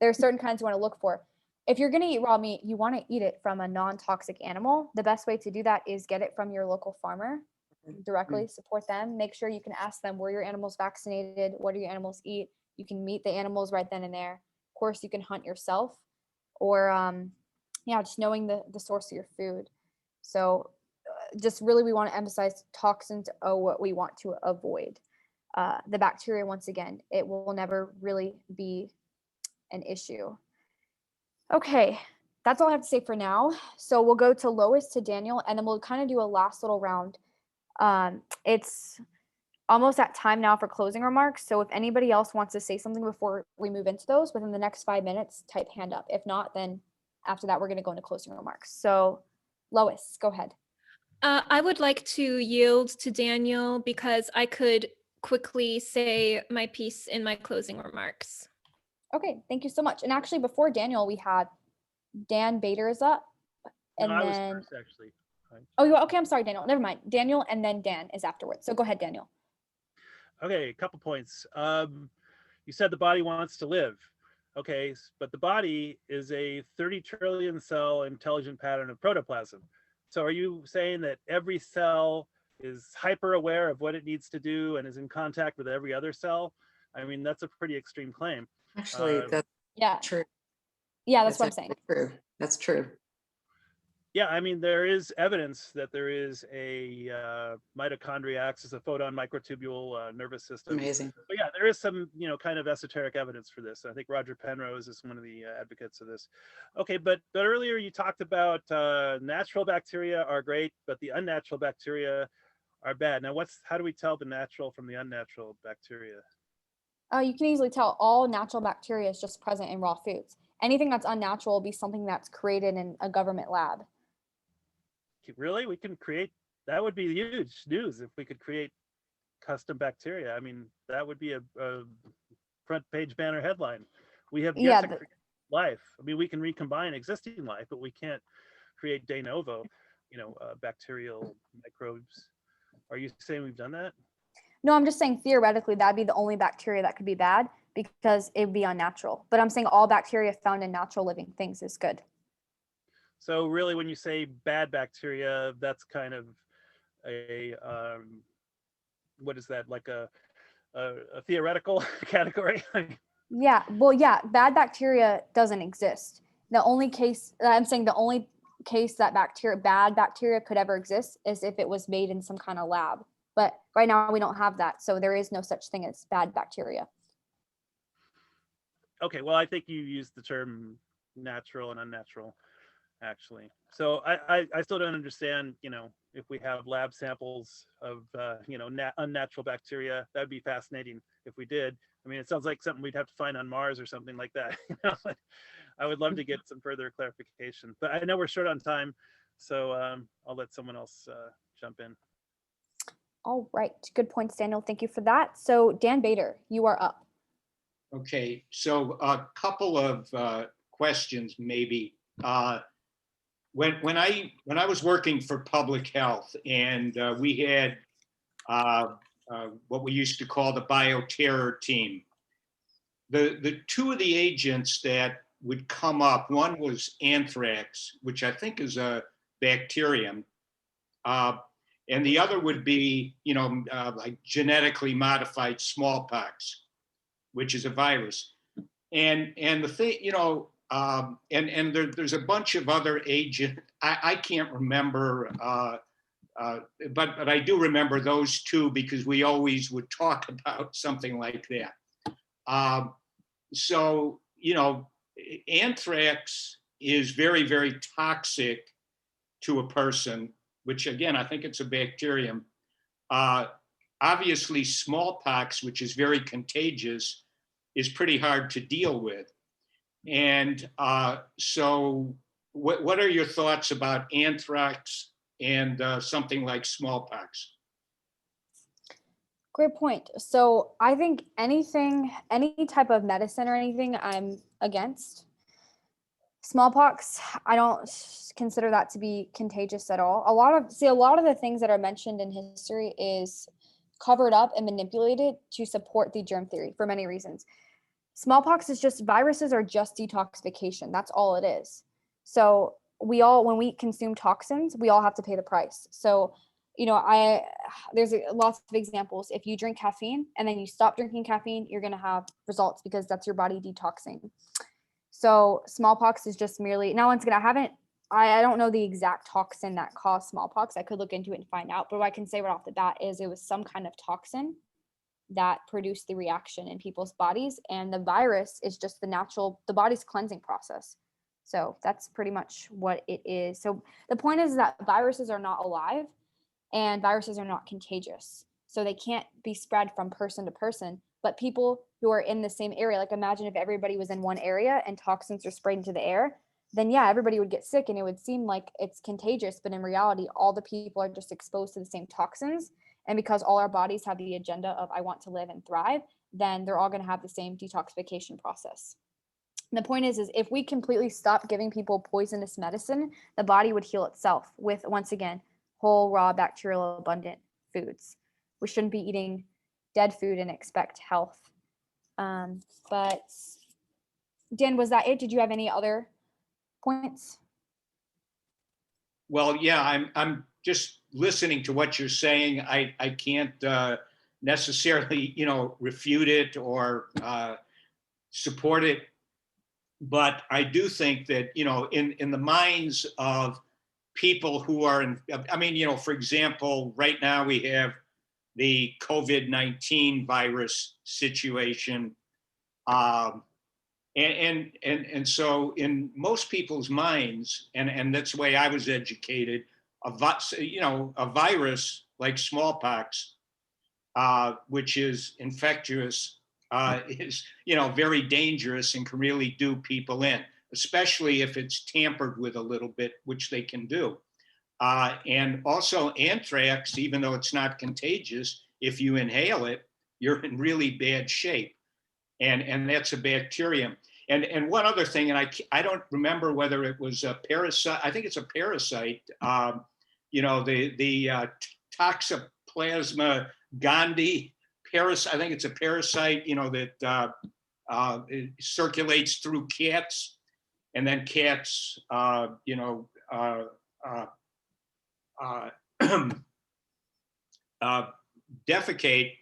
there are certain kinds you want to look for. If you're going to eat raw meat, you want to eat it from a non-toxic animal. The best way to do that is get it from your local farmer directly, support them. Make sure you can ask them, were your animals vaccinated? What do your animals eat? You can meet the animals right then and there. Of course, you can hunt yourself or, just knowing the source of your food. So just really, we want to emphasize toxins are what we want to avoid. The bacteria, once again, it will never really be an issue. Okay, that's all I have to say for now. So we'll go to Lois, to Daniel, and then we'll kind of do a last little round. It's almost at time now for closing remarks. So if anybody else wants to say something before we move into those within the next 5 minutes, type hand up. If not, then after that, we're going to go into closing remarks. So Lois, go ahead. I would like to yield to Daniel because I could quickly say my piece in my closing remarks. Okay, thank you so much. And actually, before Daniel, we had Dan Bader is up. And No, I then, was first, actually. oh, okay, I'm sorry, Daniel. Never mind. Daniel and then Dan is afterwards. So go ahead, Daniel. Okay, a couple points. You said the body wants to live. Okay, but the body is a 30 trillion cell intelligent pattern of protoplasm. So are you saying that every cell is hyper aware of what it needs to do and is in contact with every other cell? I mean, that's a pretty extreme claim. Actually, that's true. Yeah, that's what I'm saying. True. That's true. Yeah, I mean, there is evidence that there is a mitochondria acts as a photon microtubule nervous system. Amazing. But yeah, there is some, kind of esoteric evidence for this. I think Roger Penrose is one of the advocates of this. Okay, but earlier you talked about natural bacteria are great, but the unnatural bacteria are bad. Now, how do we tell the natural from the unnatural bacteria? You can easily tell all natural bacteria is just present in raw foods. Anything that's unnatural will be something that's created in a government lab. Really? We can create, that would be huge news if we could create custom bacteria. I mean, that would be a front page banner headline. We have yet to create life. I mean, we can recombine existing life, but we can't create de novo, bacterial microbes. Are you saying we've done that? No, I'm just saying theoretically that'd be the only bacteria that could be bad because it would be unnatural. But I'm saying all bacteria found in natural living things is good. So really, when you say bad bacteria, that's kind of a what is that, like a theoretical category? Yeah, well, yeah, bad bacteria doesn't exist. The only case that bad bacteria could ever exist is if it was made in some kind of lab. But right now we don't have that, so there is no such thing as bad bacteria. Okay, well, I think you used the term natural and unnatural, actually. So I still don't understand, if we have lab samples of, unnatural bacteria. That'd be fascinating if we did. I mean, it sounds like something we'd have to find on Mars or something like that. I would love to get some further clarification, but I know we're short on time, so I'll let someone else jump in. All right, good points, Daniel. Thank you for that. So Dan Bader, you are up. Okay, so a couple of questions maybe. When I was working for public health, and we had what we used to call the bioterror team, the two of the agents that would come up, one was anthrax, which I think is a bacterium, and the other would be, like genetically modified smallpox, which is a virus. And the thing, there's a bunch of other agents. I can't remember, but I do remember those two because we always would talk about something like that. So, anthrax is very, very toxic to a person, which again, I think it's a bacterium. Obviously, smallpox, which is very contagious, is pretty hard to deal with. And so what are your thoughts about anthrax and something like smallpox? Great point. So I think any type of medicine or anything I'm against. Smallpox, I don't consider that to be contagious at all. A lot of the things that are mentioned in history is covered up and manipulated to support the germ theory for many reasons. Smallpox is just, viruses are just detoxification. That's all it is. So when we consume toxins, we all have to pay the price. So, there's lots of examples. If you drink caffeine and then you stop drinking caffeine, you're going to have results because that's your body detoxing. So smallpox is just merely, now once again, I don't know the exact toxin that caused smallpox. I could look into it and find out, but what I can say right off the bat is it was some kind of toxin that produced the reaction in people's bodies, and the virus is just the body's cleansing process. So that's pretty much what it is. So the point is that viruses are not alive and viruses are not contagious. So they can't be spread from person to person, but people who are in the same area, like imagine if everybody was in one area and toxins are sprayed into the air, then yeah, everybody would get sick and it would seem like it's contagious, but in reality, all the people are just exposed to the same toxins. And because all our bodies have the agenda of I want to live and thrive, then they're all going to have the same detoxification process. And the point is if we completely stop giving people poisonous medicine, the body would heal itself with, once again, whole, raw, bacterial abundant foods. We shouldn't be eating dead food and expect health. But Dan, was that it? Did you have any other points? Well, yeah, I'm just listening to what you're saying. I can't necessarily, refute it or support it. But I do think that, in the minds of people who are for example, right now we have the COVID-19 virus situation. And so in most people's minds, and that's the way I was educated, a virus like smallpox, which is infectious, is, very dangerous and can really do people in, especially if it's tampered with a little bit, which they can do. And also anthrax, even though it's not contagious, if you inhale it, you're in really bad shape. And that's a bacterium. And one other thing, and I don't remember whether it was a parasite. I think it's a parasite. The Toxoplasma gondii parasite. I think it's a parasite. That it circulates through cats, and then cats, defecate.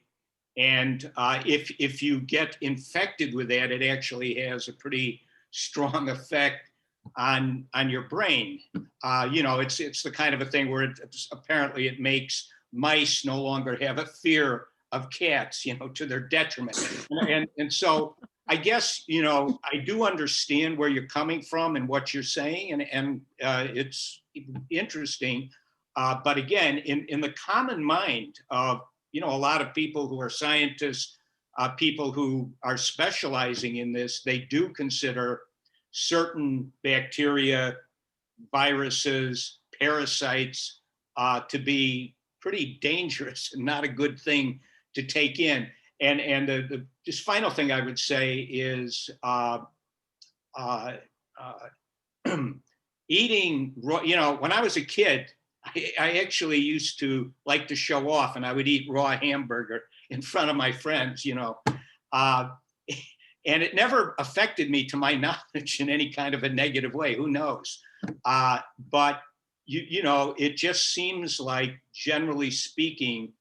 And if you get infected with that, it actually has a pretty strong effect on your brain. It's the kind of a thing where apparently it makes mice no longer have a fear of cats, to their detriment. And so I guess, I do understand where you're coming from and what you're saying, and it's interesting. But again, in the common mind of, a lot of people who are scientists, people who are specializing in this, they do consider certain bacteria, viruses, parasites to be pretty dangerous and not a good thing to take in. And the just final thing I would say is eating raw. You know, when I was a kid, I actually used to like to show off, and I would eat raw hamburger in front of my friends, you know. And it never affected me, to my knowledge, in any kind of a negative way. Who knows? But you know, it just seems like, generally speaking,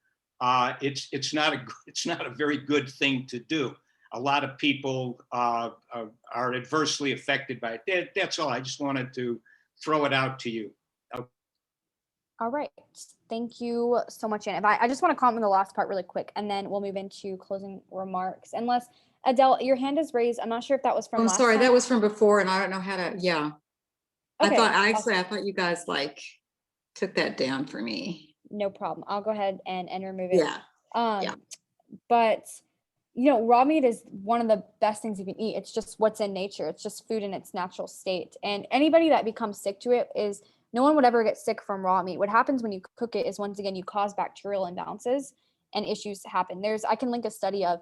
it's not a very good thing to do. A lot of people are adversely affected by it. That's all. I just wanted to throw it out to you. All right. Thank you so much, Janet. I just want to comment on the last part really quick, and then we'll move into closing remarks. Unless, Adele, your hand is raised. I'm not sure if that was from I'm last sorry, time. that was from before, and I don't know how to, yeah. Okay, I thought you guys like took that down for me. no problem. I'll go ahead and remove it. Yeah. But you know, raw meat is one of the best things you can eat. It's just what's in nature. It's just food in its natural state. And anybody that becomes sick to it is, no one would ever get sick from raw meat. What happens when you cook it is, once again, you cause bacterial imbalances and issues happen. I can link a study of,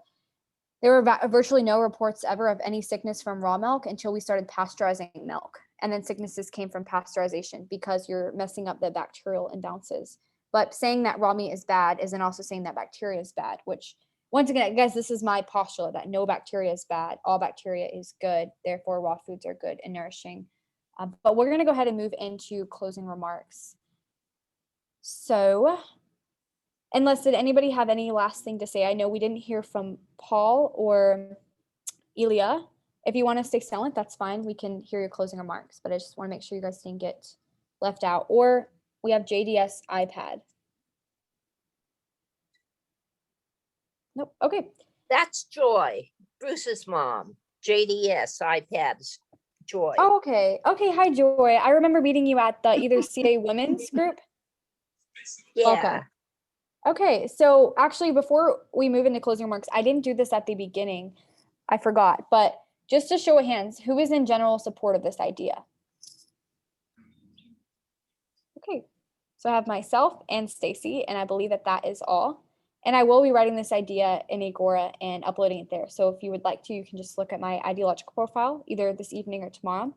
there were virtually no reports ever of any sickness from raw milk until we started pasteurizing milk. And then sicknesses came from pasteurization because you're messing up the bacterial imbalances. But saying that raw meat is bad isn't also saying that bacteria is bad, which, once again, I guess this is my postulate that no bacteria is bad. All bacteria is good. Therefore, raw foods are good and nourishing. But we're going to go ahead and move into closing remarks. So, unless, did anybody have any last thing to say? I know we didn't hear from Paul or Ilya. If you want to stay silent, that's fine. We can hear your closing remarks, but I just want to make sure you guys didn't get left out. Or we have JDS iPad. Nope. Okay. That's Joy, Bruce's mom. JDS iPads. Joy. Oh, okay. Okay. Hi, Joy. I remember meeting you at the either CA Women's group. Yeah. Okay. So actually, before we move into closing remarks, I didn't do this at the beginning. I forgot. But just to show of hands, who is in general support of this idea? Okay. So I have myself and Stacy, and I believe that is all. And I will be writing this idea in Egora and uploading it there. So if you would like to, you can just look at my ideological profile either this evening or tomorrow.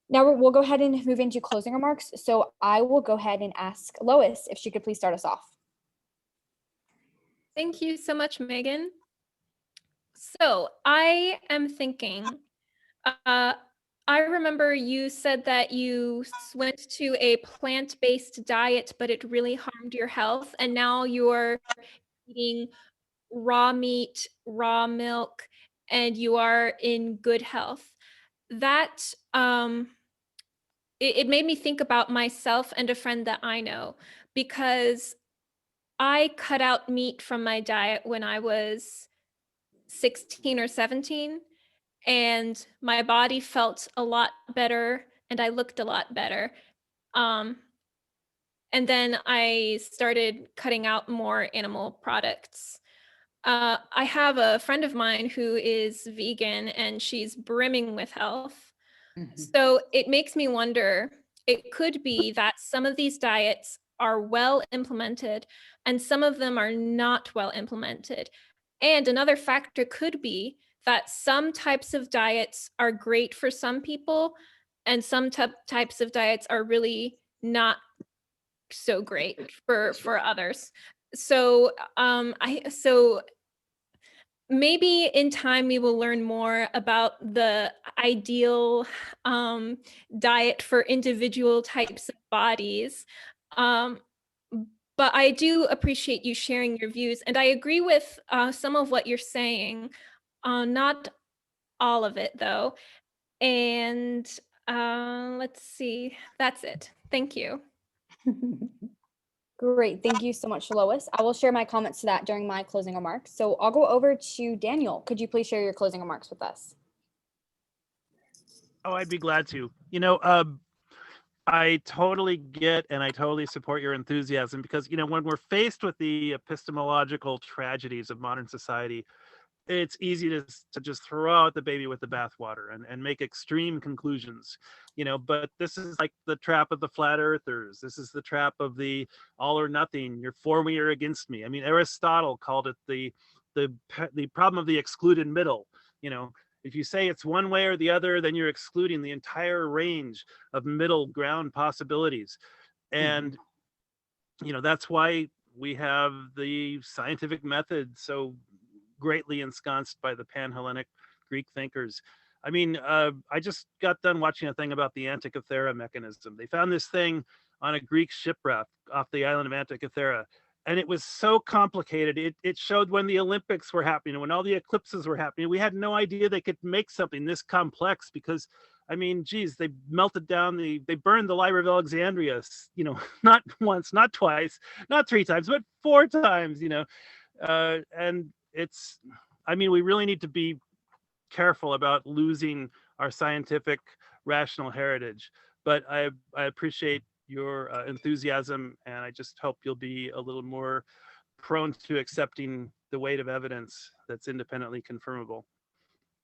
Now we'll go ahead and move into closing remarks. So I will go ahead and ask Lois if she could please start us off. Thank you so much, Megan. So I am thinking, I remember you said that you went to a plant-based diet, but it really harmed your health. And now you're eating raw meat, raw milk, and you are in good health. That, it made me think about myself and a friend that I know, because I cut out meat from my diet when I was 16 or 17. And my body felt a lot better and I looked a lot better. And then I started cutting out more animal products. I have a friend of mine who is vegan and she's brimming with health. Mm-hmm. So it makes me wonder, it could be that some of these diets are well implemented and some of them are not well implemented. And another factor could be that some types of diets are great for some people and some types of diets are really not so great for others. So so maybe in time we will learn more about the ideal diet for individual types of bodies. But I do appreciate you sharing your views, and I agree with some of what you're saying. Not all of it, though. And let's see. That's it. Thank you. Great. Thank you so much, Lois. I will share my comments to that during my closing remarks. So I'll go over to Daniel. Could you please share your closing remarks with us? Oh, I'd be glad to. You know, I totally get and I totally support your enthusiasm because, you know, when we're faced with the epistemological tragedies of modern society, it's easy to just throw out the baby with the bathwater and make extreme conclusions, but this is like the trap of the flat earthers. This is the trap of the all or nothing. You're for me or against me. I mean, Aristotle called it the problem of the excluded middle. If you say it's one way or the other, then you're excluding the entire range of middle ground possibilities. And, that's why we have the scientific method so greatly ensconced by the pan-Hellenic Greek thinkers. I mean, I just got done watching a thing about the Antikythera mechanism. They found this thing on a Greek shipwreck off the island of Antikythera, and it was so complicated. It showed when the Olympics were happening, when all the eclipses were happening. We had no idea they could make something this complex because, I mean, geez, they melted down they burned the Library of Alexandria, not once, not twice, not 3 times, but 4 times, and it's, I mean, we really need to be careful about losing our scientific rational heritage, but I appreciate your enthusiasm, and I just hope you'll be a little more prone to accepting the weight of evidence that's independently confirmable.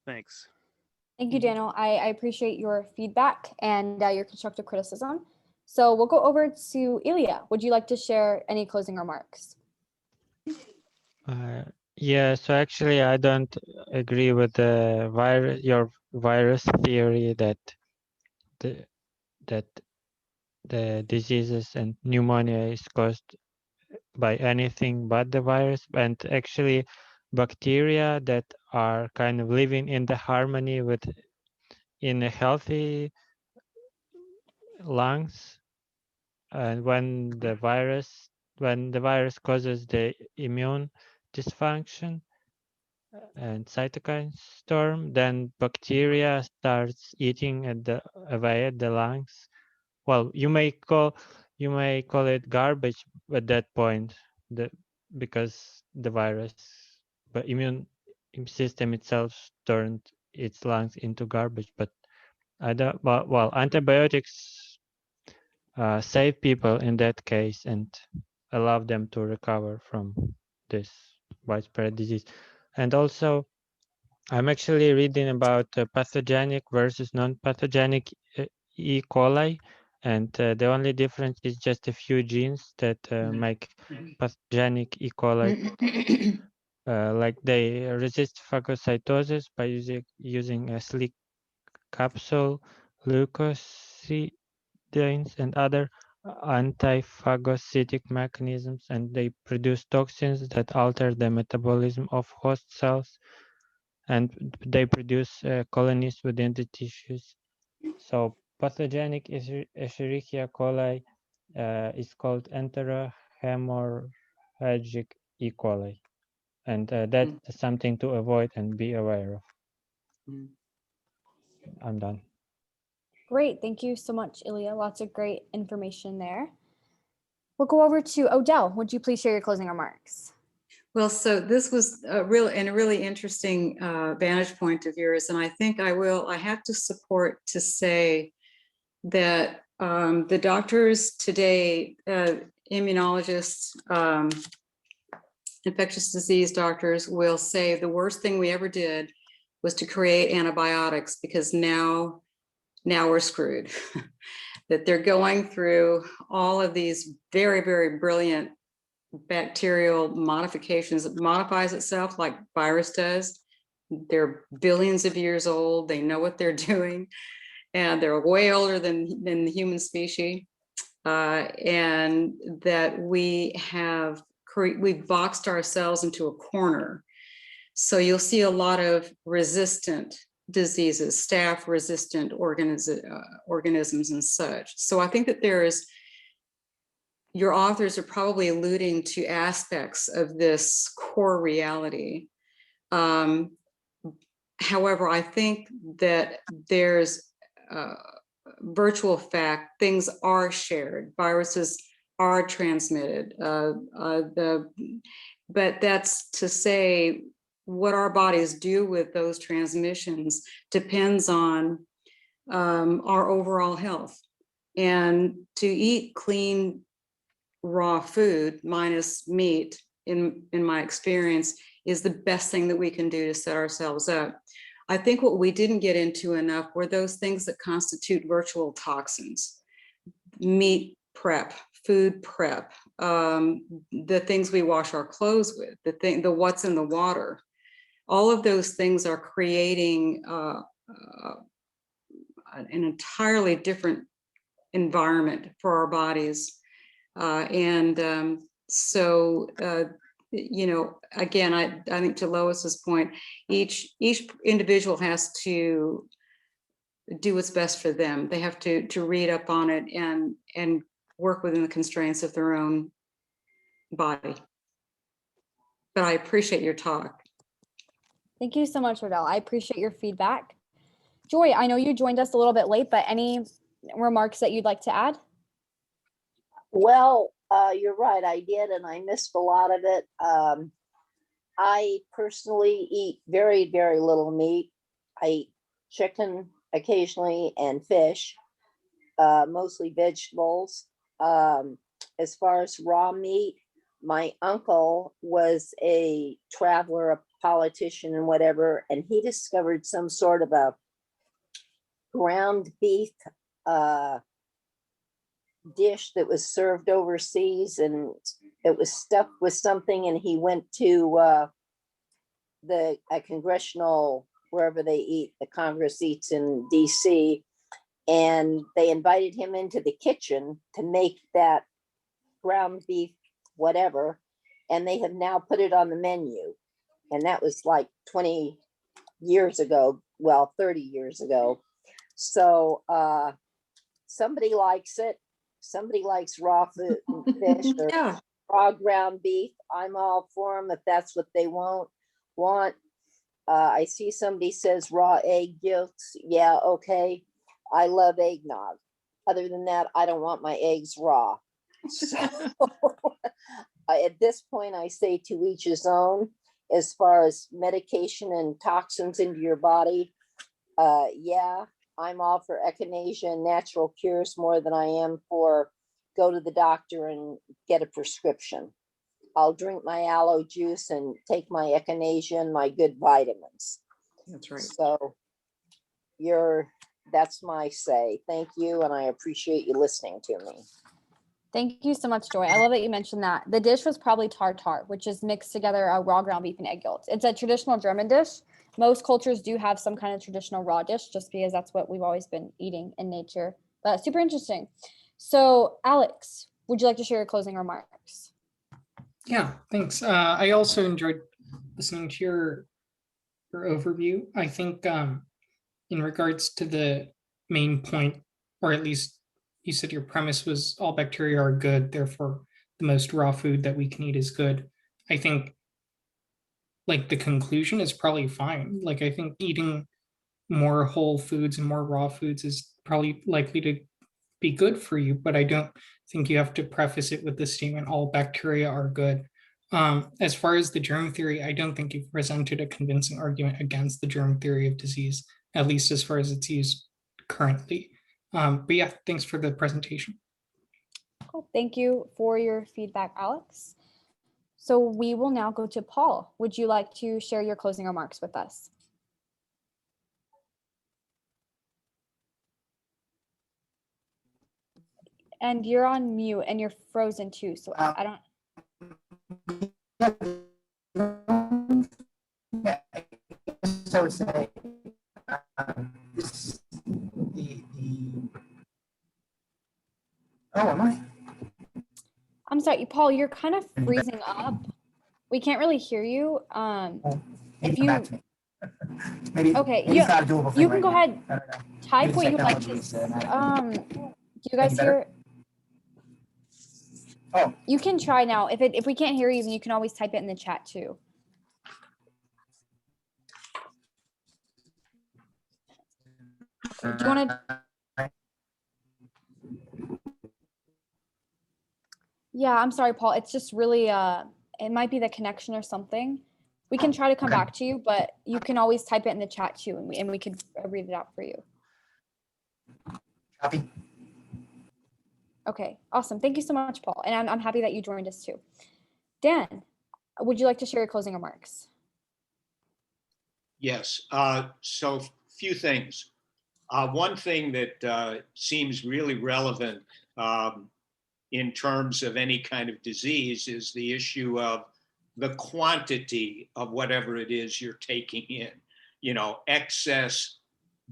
Thanks. Thank you, Daniel. I appreciate your feedback and your constructive criticism. So we'll go over to Ilya. Would you like to share any closing remarks? Yeah, so actually I don't agree with your virus theory that the diseases and pneumonia is caused by anything but the virus, and actually bacteria that are kind of living in the harmony in a healthy lungs, and when the virus causes the immune dysfunction and cytokine storm, then bacteria starts eating away at the lungs. Well, you may call it garbage at that point, because the virus, but immune system itself turned its lungs into garbage. But antibiotics save people in that case and allow them to recover from this widespread disease. And also, I'm actually reading about pathogenic versus non-pathogenic E. coli, and the only difference is just a few genes that make pathogenic E. coli. Like they resist phagocytosis by using a sleek capsule, leukocytins, and other anti-phagocytic mechanisms, and they produce toxins that alter the metabolism of host cells, and they produce colonies within the tissues. So pathogenic Escherichia coli is called enterohemorrhagic E. coli, and that's something to avoid and be aware of. I'm done. Great, thank you so much, Ilya. Lots of great information there. We'll go over to Odell. Would you please share your closing remarks? Well, so this was a really interesting vantage point of yours, and I think I have to support to say that the doctors today, immunologists, infectious disease doctors will say the worst thing we ever did was to create antibiotics, because now we're screwed. That they're going through all of these very, very brilliant bacterial modifications. It modifies itself like virus does. They're billions of years old. They know what they're doing, and they're way older than the human species. And that we've boxed ourselves into a corner. So you'll see a lot of resistant diseases, staph-resistant organisms and such. So I think that your authors are probably alluding to aspects of this core reality. However, I think that there's virtual fact, things are shared, viruses are transmitted, but that's to say what our bodies do with those transmissions depends on our overall health. And to eat clean raw food minus meat, in my experience, is the best thing that we can do to set ourselves up. I think what we didn't get into enough were those things that constitute virtual toxins: meat prep, food prep, the things we wash our clothes with, the what's in the water. All of those things are creating an entirely different environment for our bodies. You know, again, I think to Lois's point, each individual has to do what's best for them. They have to read up on it and work within the constraints of their own body. But I appreciate your talk. Thank you so much, Rodell. I appreciate your feedback. Joy, I know you joined us a little bit late, but any remarks that you'd like to add? Well, you're right, I did, and I missed a lot of it. I personally eat very, very little meat. I eat chicken occasionally and fish, mostly vegetables. As far as raw meat, my uncle was a traveler, a politician and whatever, and he discovered some sort of a ground beef dish that was served overseas, and it was stuffed with something, and he went to a congressional, wherever they eat, the Congress eats in DC, and they invited him into the kitchen to make that ground beef whatever, and they have now put it on the menu. And that was like 20 years ago, well, 30 years ago. So somebody likes it. Somebody likes raw food and fish or Yeah. raw ground beef. I'm all for them if that's what they want. I see somebody says raw egg yolks. Yeah, okay. I love eggnog. Other than that, I don't want my eggs raw. So at this point, I say to each his own. As far as medication and toxins into your body, yeah, I'm all for echinacea and natural cures more than I am for go to the doctor and get a prescription. I'll drink my aloe juice and take my echinacea and my good vitamins. That's right. So that's my say. Thank you, and I appreciate you listening to me. Thank you so much, Joy. I love that you mentioned that. The dish was probably tartare, which is mixed together a raw ground beef and egg yolks. It's a traditional German dish. Most cultures do have some kind of traditional raw dish just because that's what we've always been eating in nature. But super interesting. So, Alex, would you like to share your closing remarks? Yeah, thanks. I also enjoyed listening to your overview. I think in regards to the main point, or at least you said your premise was all bacteria are good, therefore the most raw food that we can eat is good. I think like the conclusion is probably fine. Like I think eating more whole foods and more raw foods is probably likely to be good for you, but I don't think you have to preface it with the statement all bacteria are good. As far as the germ theory, I don't think you've presented a convincing argument against the germ theory of disease, at least as far as it's used currently. But yeah, thanks for the presentation. Cool. Thank you for your feedback, Alex. So we will now go to Paul. Would you like to share your closing remarks with us? And you're on mute and you're frozen too, so I don't. Yeah, I would say am I? I'm sorry, Paul, you're kind of freezing up. We can't really hear you. If you maybe, okay, maybe it's not a doable thing you can right go now. ahead, I don't know. type Maybe what you'd like to. technology is, Do you guys better? hear? Oh, You can try now. If we can't hear you, then you can always type it in the chat too. Do you want to? Yeah, I'm sorry, Paul. It's just really, it might be the connection or something. We can try to come back to you, but you can always type it in the chat too, and we could read it out for you. copy. Okay, awesome. Thank you so much, Paul. And I'm happy that you joined us too. Dan, would you like to share your closing remarks? Yes. So few things. One thing that seems really relevant in terms of any kind of disease is the issue of the quantity of whatever it is you're taking in. You know, excess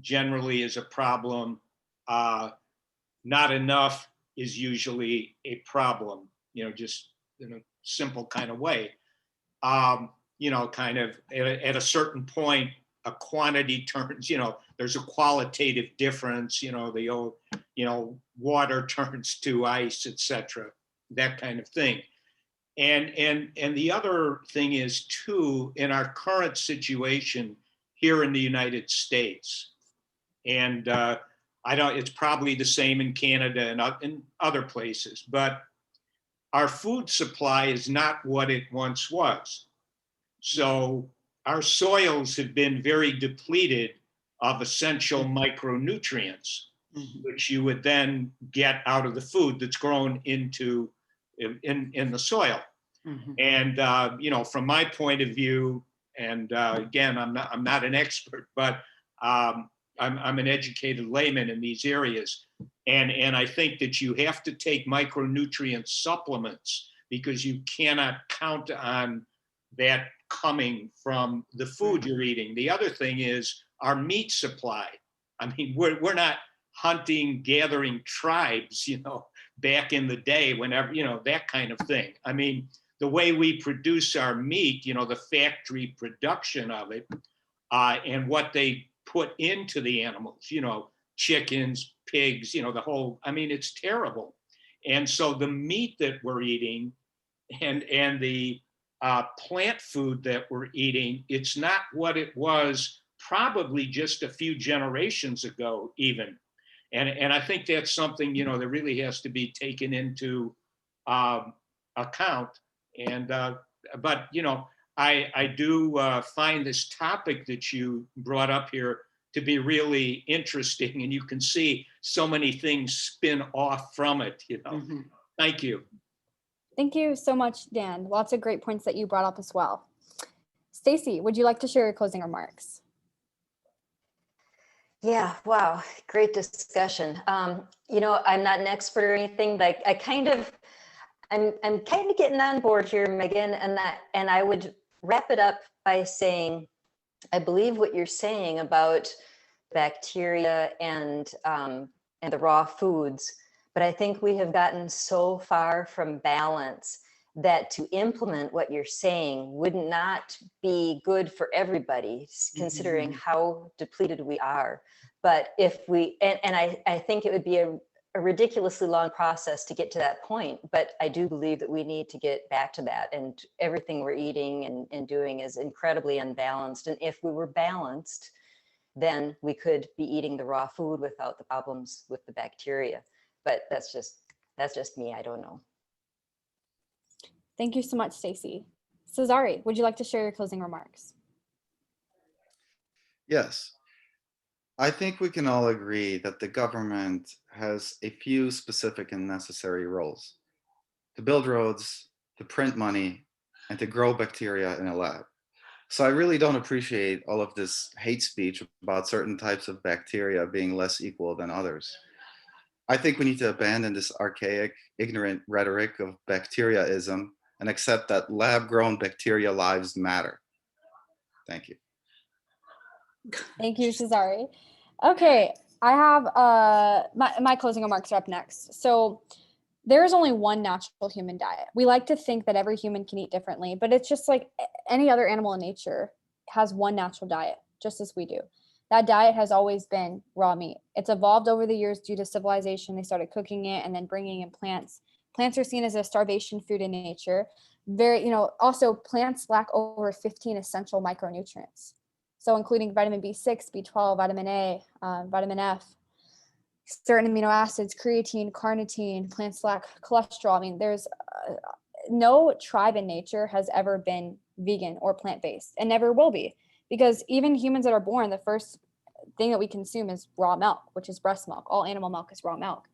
generally is a problem. Not enough is usually a problem, you know, just in a simple kind of way. You know, kind of at a certain point, a quantity turns, you know, there's a qualitative difference, you know, the old, you know, water turns to ice, etc., that kind of thing. And the other thing is too, in our current situation here in the United States, and I don't, it's probably the same in Canada and in other places, but our food supply is not what it once was. So our soils have been very depleted of essential micronutrients, which you would then get out of the food that's grown into in the soil. And you know, from my point of view, and again, I'm not an expert, but I'm an educated layman in these areas, and I think that you have to take micronutrient supplements because you cannot count on that coming from the food you're eating. The other thing is our meat supply. I mean, we're not hunting, gathering tribes, you know, back in the day, whenever, you know, that kind of thing. I mean, the way we produce our meat, you know, the factory production of it, and what they put into the animals, you know, chickens, pigs, you know, the whole, I mean, it's terrible. And so the meat that we're eating and the plant food that we're eating, it's not what it was probably just a few generations ago even. And I think that's something, you know, that really has to be taken into account. And but you know, I do find this topic that you brought up here to be really interesting, and you can see so many things spin off from it, you know. Thank you. Thank you so much, Dan. Lots of great points that you brought up as well. Stacy, would you like to share your closing remarks? Yeah, wow, great discussion. You know, I'm not an expert or anything, but I'm kind of getting on board here, Megan, and I would wrap it up by saying, I believe what you're saying about bacteria and the raw foods, but I think we have gotten so far from balance that to implement what you're saying would not be good for everybody, considering how depleted we are. But if we, and I think it would be a ridiculously long process to get to that point, but I do believe that we need to get back to that, and everything we're eating and doing is incredibly unbalanced. And if we were balanced, then we could be eating the raw food without the problems with the bacteria. But that's just me, I don't know. Thank you so much, Stacy. Cesare, would you like to share your closing remarks? Yes. I think we can all agree that the government has a few specific and necessary roles: to build roads, to print money, and to grow bacteria in a lab. So I really don't appreciate all of this hate speech about certain types of bacteria being less equal than others. I think we need to abandon this archaic, ignorant rhetoric of bacteriaism and accept that lab-grown bacteria lives matter. Thank you. Thank you, Cesare. Okay, I have my closing remarks are up next. So there is only one natural human diet. We like to think that every human can eat differently, but it's just like any other animal in nature has one natural diet, just as we do. That diet has always been raw meat. It's evolved over the years due to civilization. They started cooking it and then bringing in plants. Plants are seen as a starvation food in nature. Also plants lack over 15 essential micronutrients. So including vitamin B6, B12, vitamin A, vitamin F, certain amino acids, creatine, carnitine, plants lack cholesterol. I mean, there's no tribe in nature has ever been vegan or plant-based and never will be, because even humans that are born, the first thing that we consume is raw milk, which is breast milk. All animal milk is raw milk.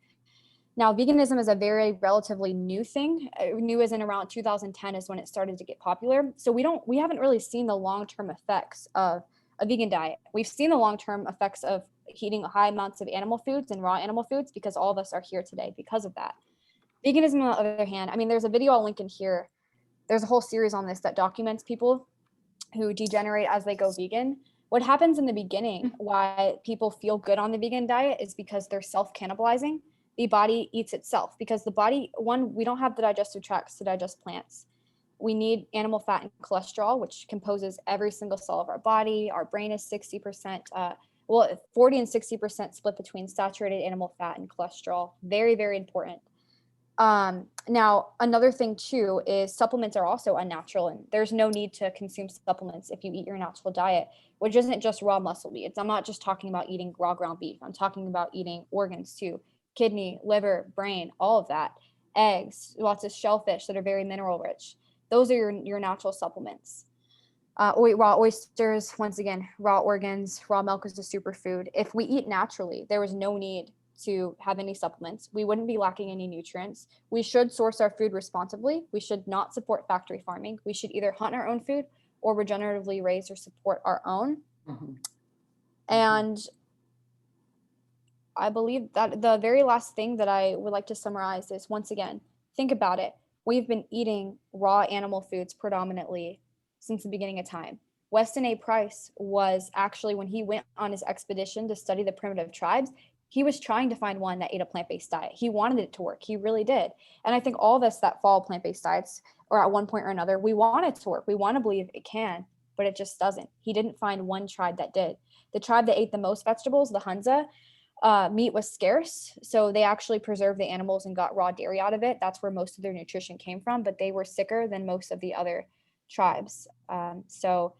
Now, veganism is a very relatively new thing. New as in around 2010 is when it started to get popular. So we haven't really seen the long-term effects of a vegan diet. We've seen the long-term effects of eating high amounts of animal foods and raw animal foods because all of us are here today because of that. Veganism, on the other hand, I mean, there's a video I'll link in here. There's a whole series on this that documents people who degenerate as they go vegan. What happens in the beginning, why people feel good on the vegan diet, is because they're self-cannibalizing. The body eats itself because the body, one, we don't have the digestive tracts to digest plants. We need animal fat and cholesterol, which composes every single cell of our body. Our brain is 60%, 40 and 60% split between saturated animal fat and cholesterol. Very, very important. Now, another thing too is supplements are also unnatural, and there's no need to consume supplements if you eat your natural diet, which isn't just raw muscle meat. I'm not just talking about eating raw ground beef. I'm talking about eating organs too, kidney, liver, brain, all of that, eggs, lots of shellfish that are very mineral rich. Those are your natural supplements. Raw oysters, once again, raw organs, raw milk is a superfood. If we eat naturally, there was no need to have any supplements. We wouldn't be lacking any nutrients. We should source our food responsibly. We should not support factory farming. We should either hunt our own food or regeneratively raise or support our own. And I believe that the very last thing that I would like to summarize is, once again, think about it. We've been eating raw animal foods predominantly since the beginning of time. Weston A. Price was actually, when he went on his expedition to study the primitive tribes, he was trying to find one that ate a plant-based diet. He wanted it to work. He really did. And I think all of us that follow plant-based diets, or at one point or another, we want it to work. We want to believe it can, but it just doesn't. He didn't find one tribe that did. The tribe that ate the most vegetables, the Hunza, meat was scarce. So they actually preserved the animals and got raw dairy out of it. That's where most of their nutrition came from, but they were sicker than most of the other tribes. So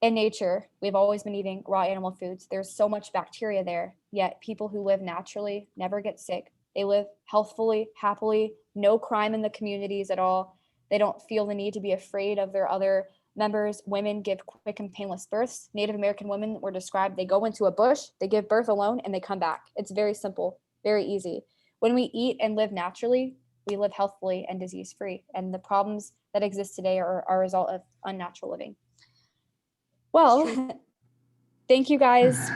in nature, we've always been eating raw animal foods. There's so much bacteria there, yet people who live naturally never get sick. They live healthfully, happily, no crime in the communities at all. They don't feel the need to be afraid of their other members. Women give quick and painless births. Native American women were described, they go into a bush, they give birth alone, and they come back. It's very simple, very easy. When we eat and live naturally, we live healthfully and disease-free. And the problems that exist today are a result of unnatural living. Well, thank you guys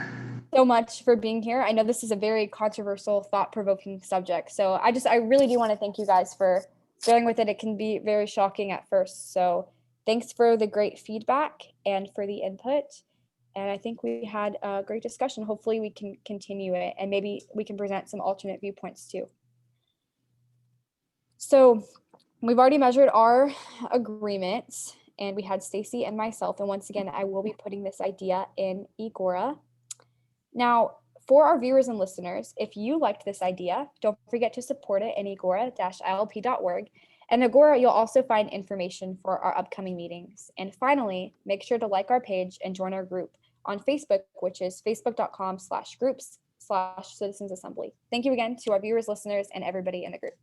so much for being here. I know this is a very controversial, thought-provoking subject. So I really do want to thank you guys for dealing with it. It can be very shocking at first. So thanks for the great feedback and for the input. And I think we had a great discussion. Hopefully we can continue it, and maybe we can present some alternate viewpoints too. So we've already measured our agreements, and we had Stacy and myself. And once again, I will be putting this idea in Egora. Now, for our viewers and listeners, if you liked this idea, don't forget to support it in egora-ilp.org. And Egora, you'll also find information for our upcoming meetings. And finally, make sure to like our page and join our group on Facebook, which is facebook.com/groups/Citizens Assembly. Thank you again to our viewers, listeners, and everybody in the group.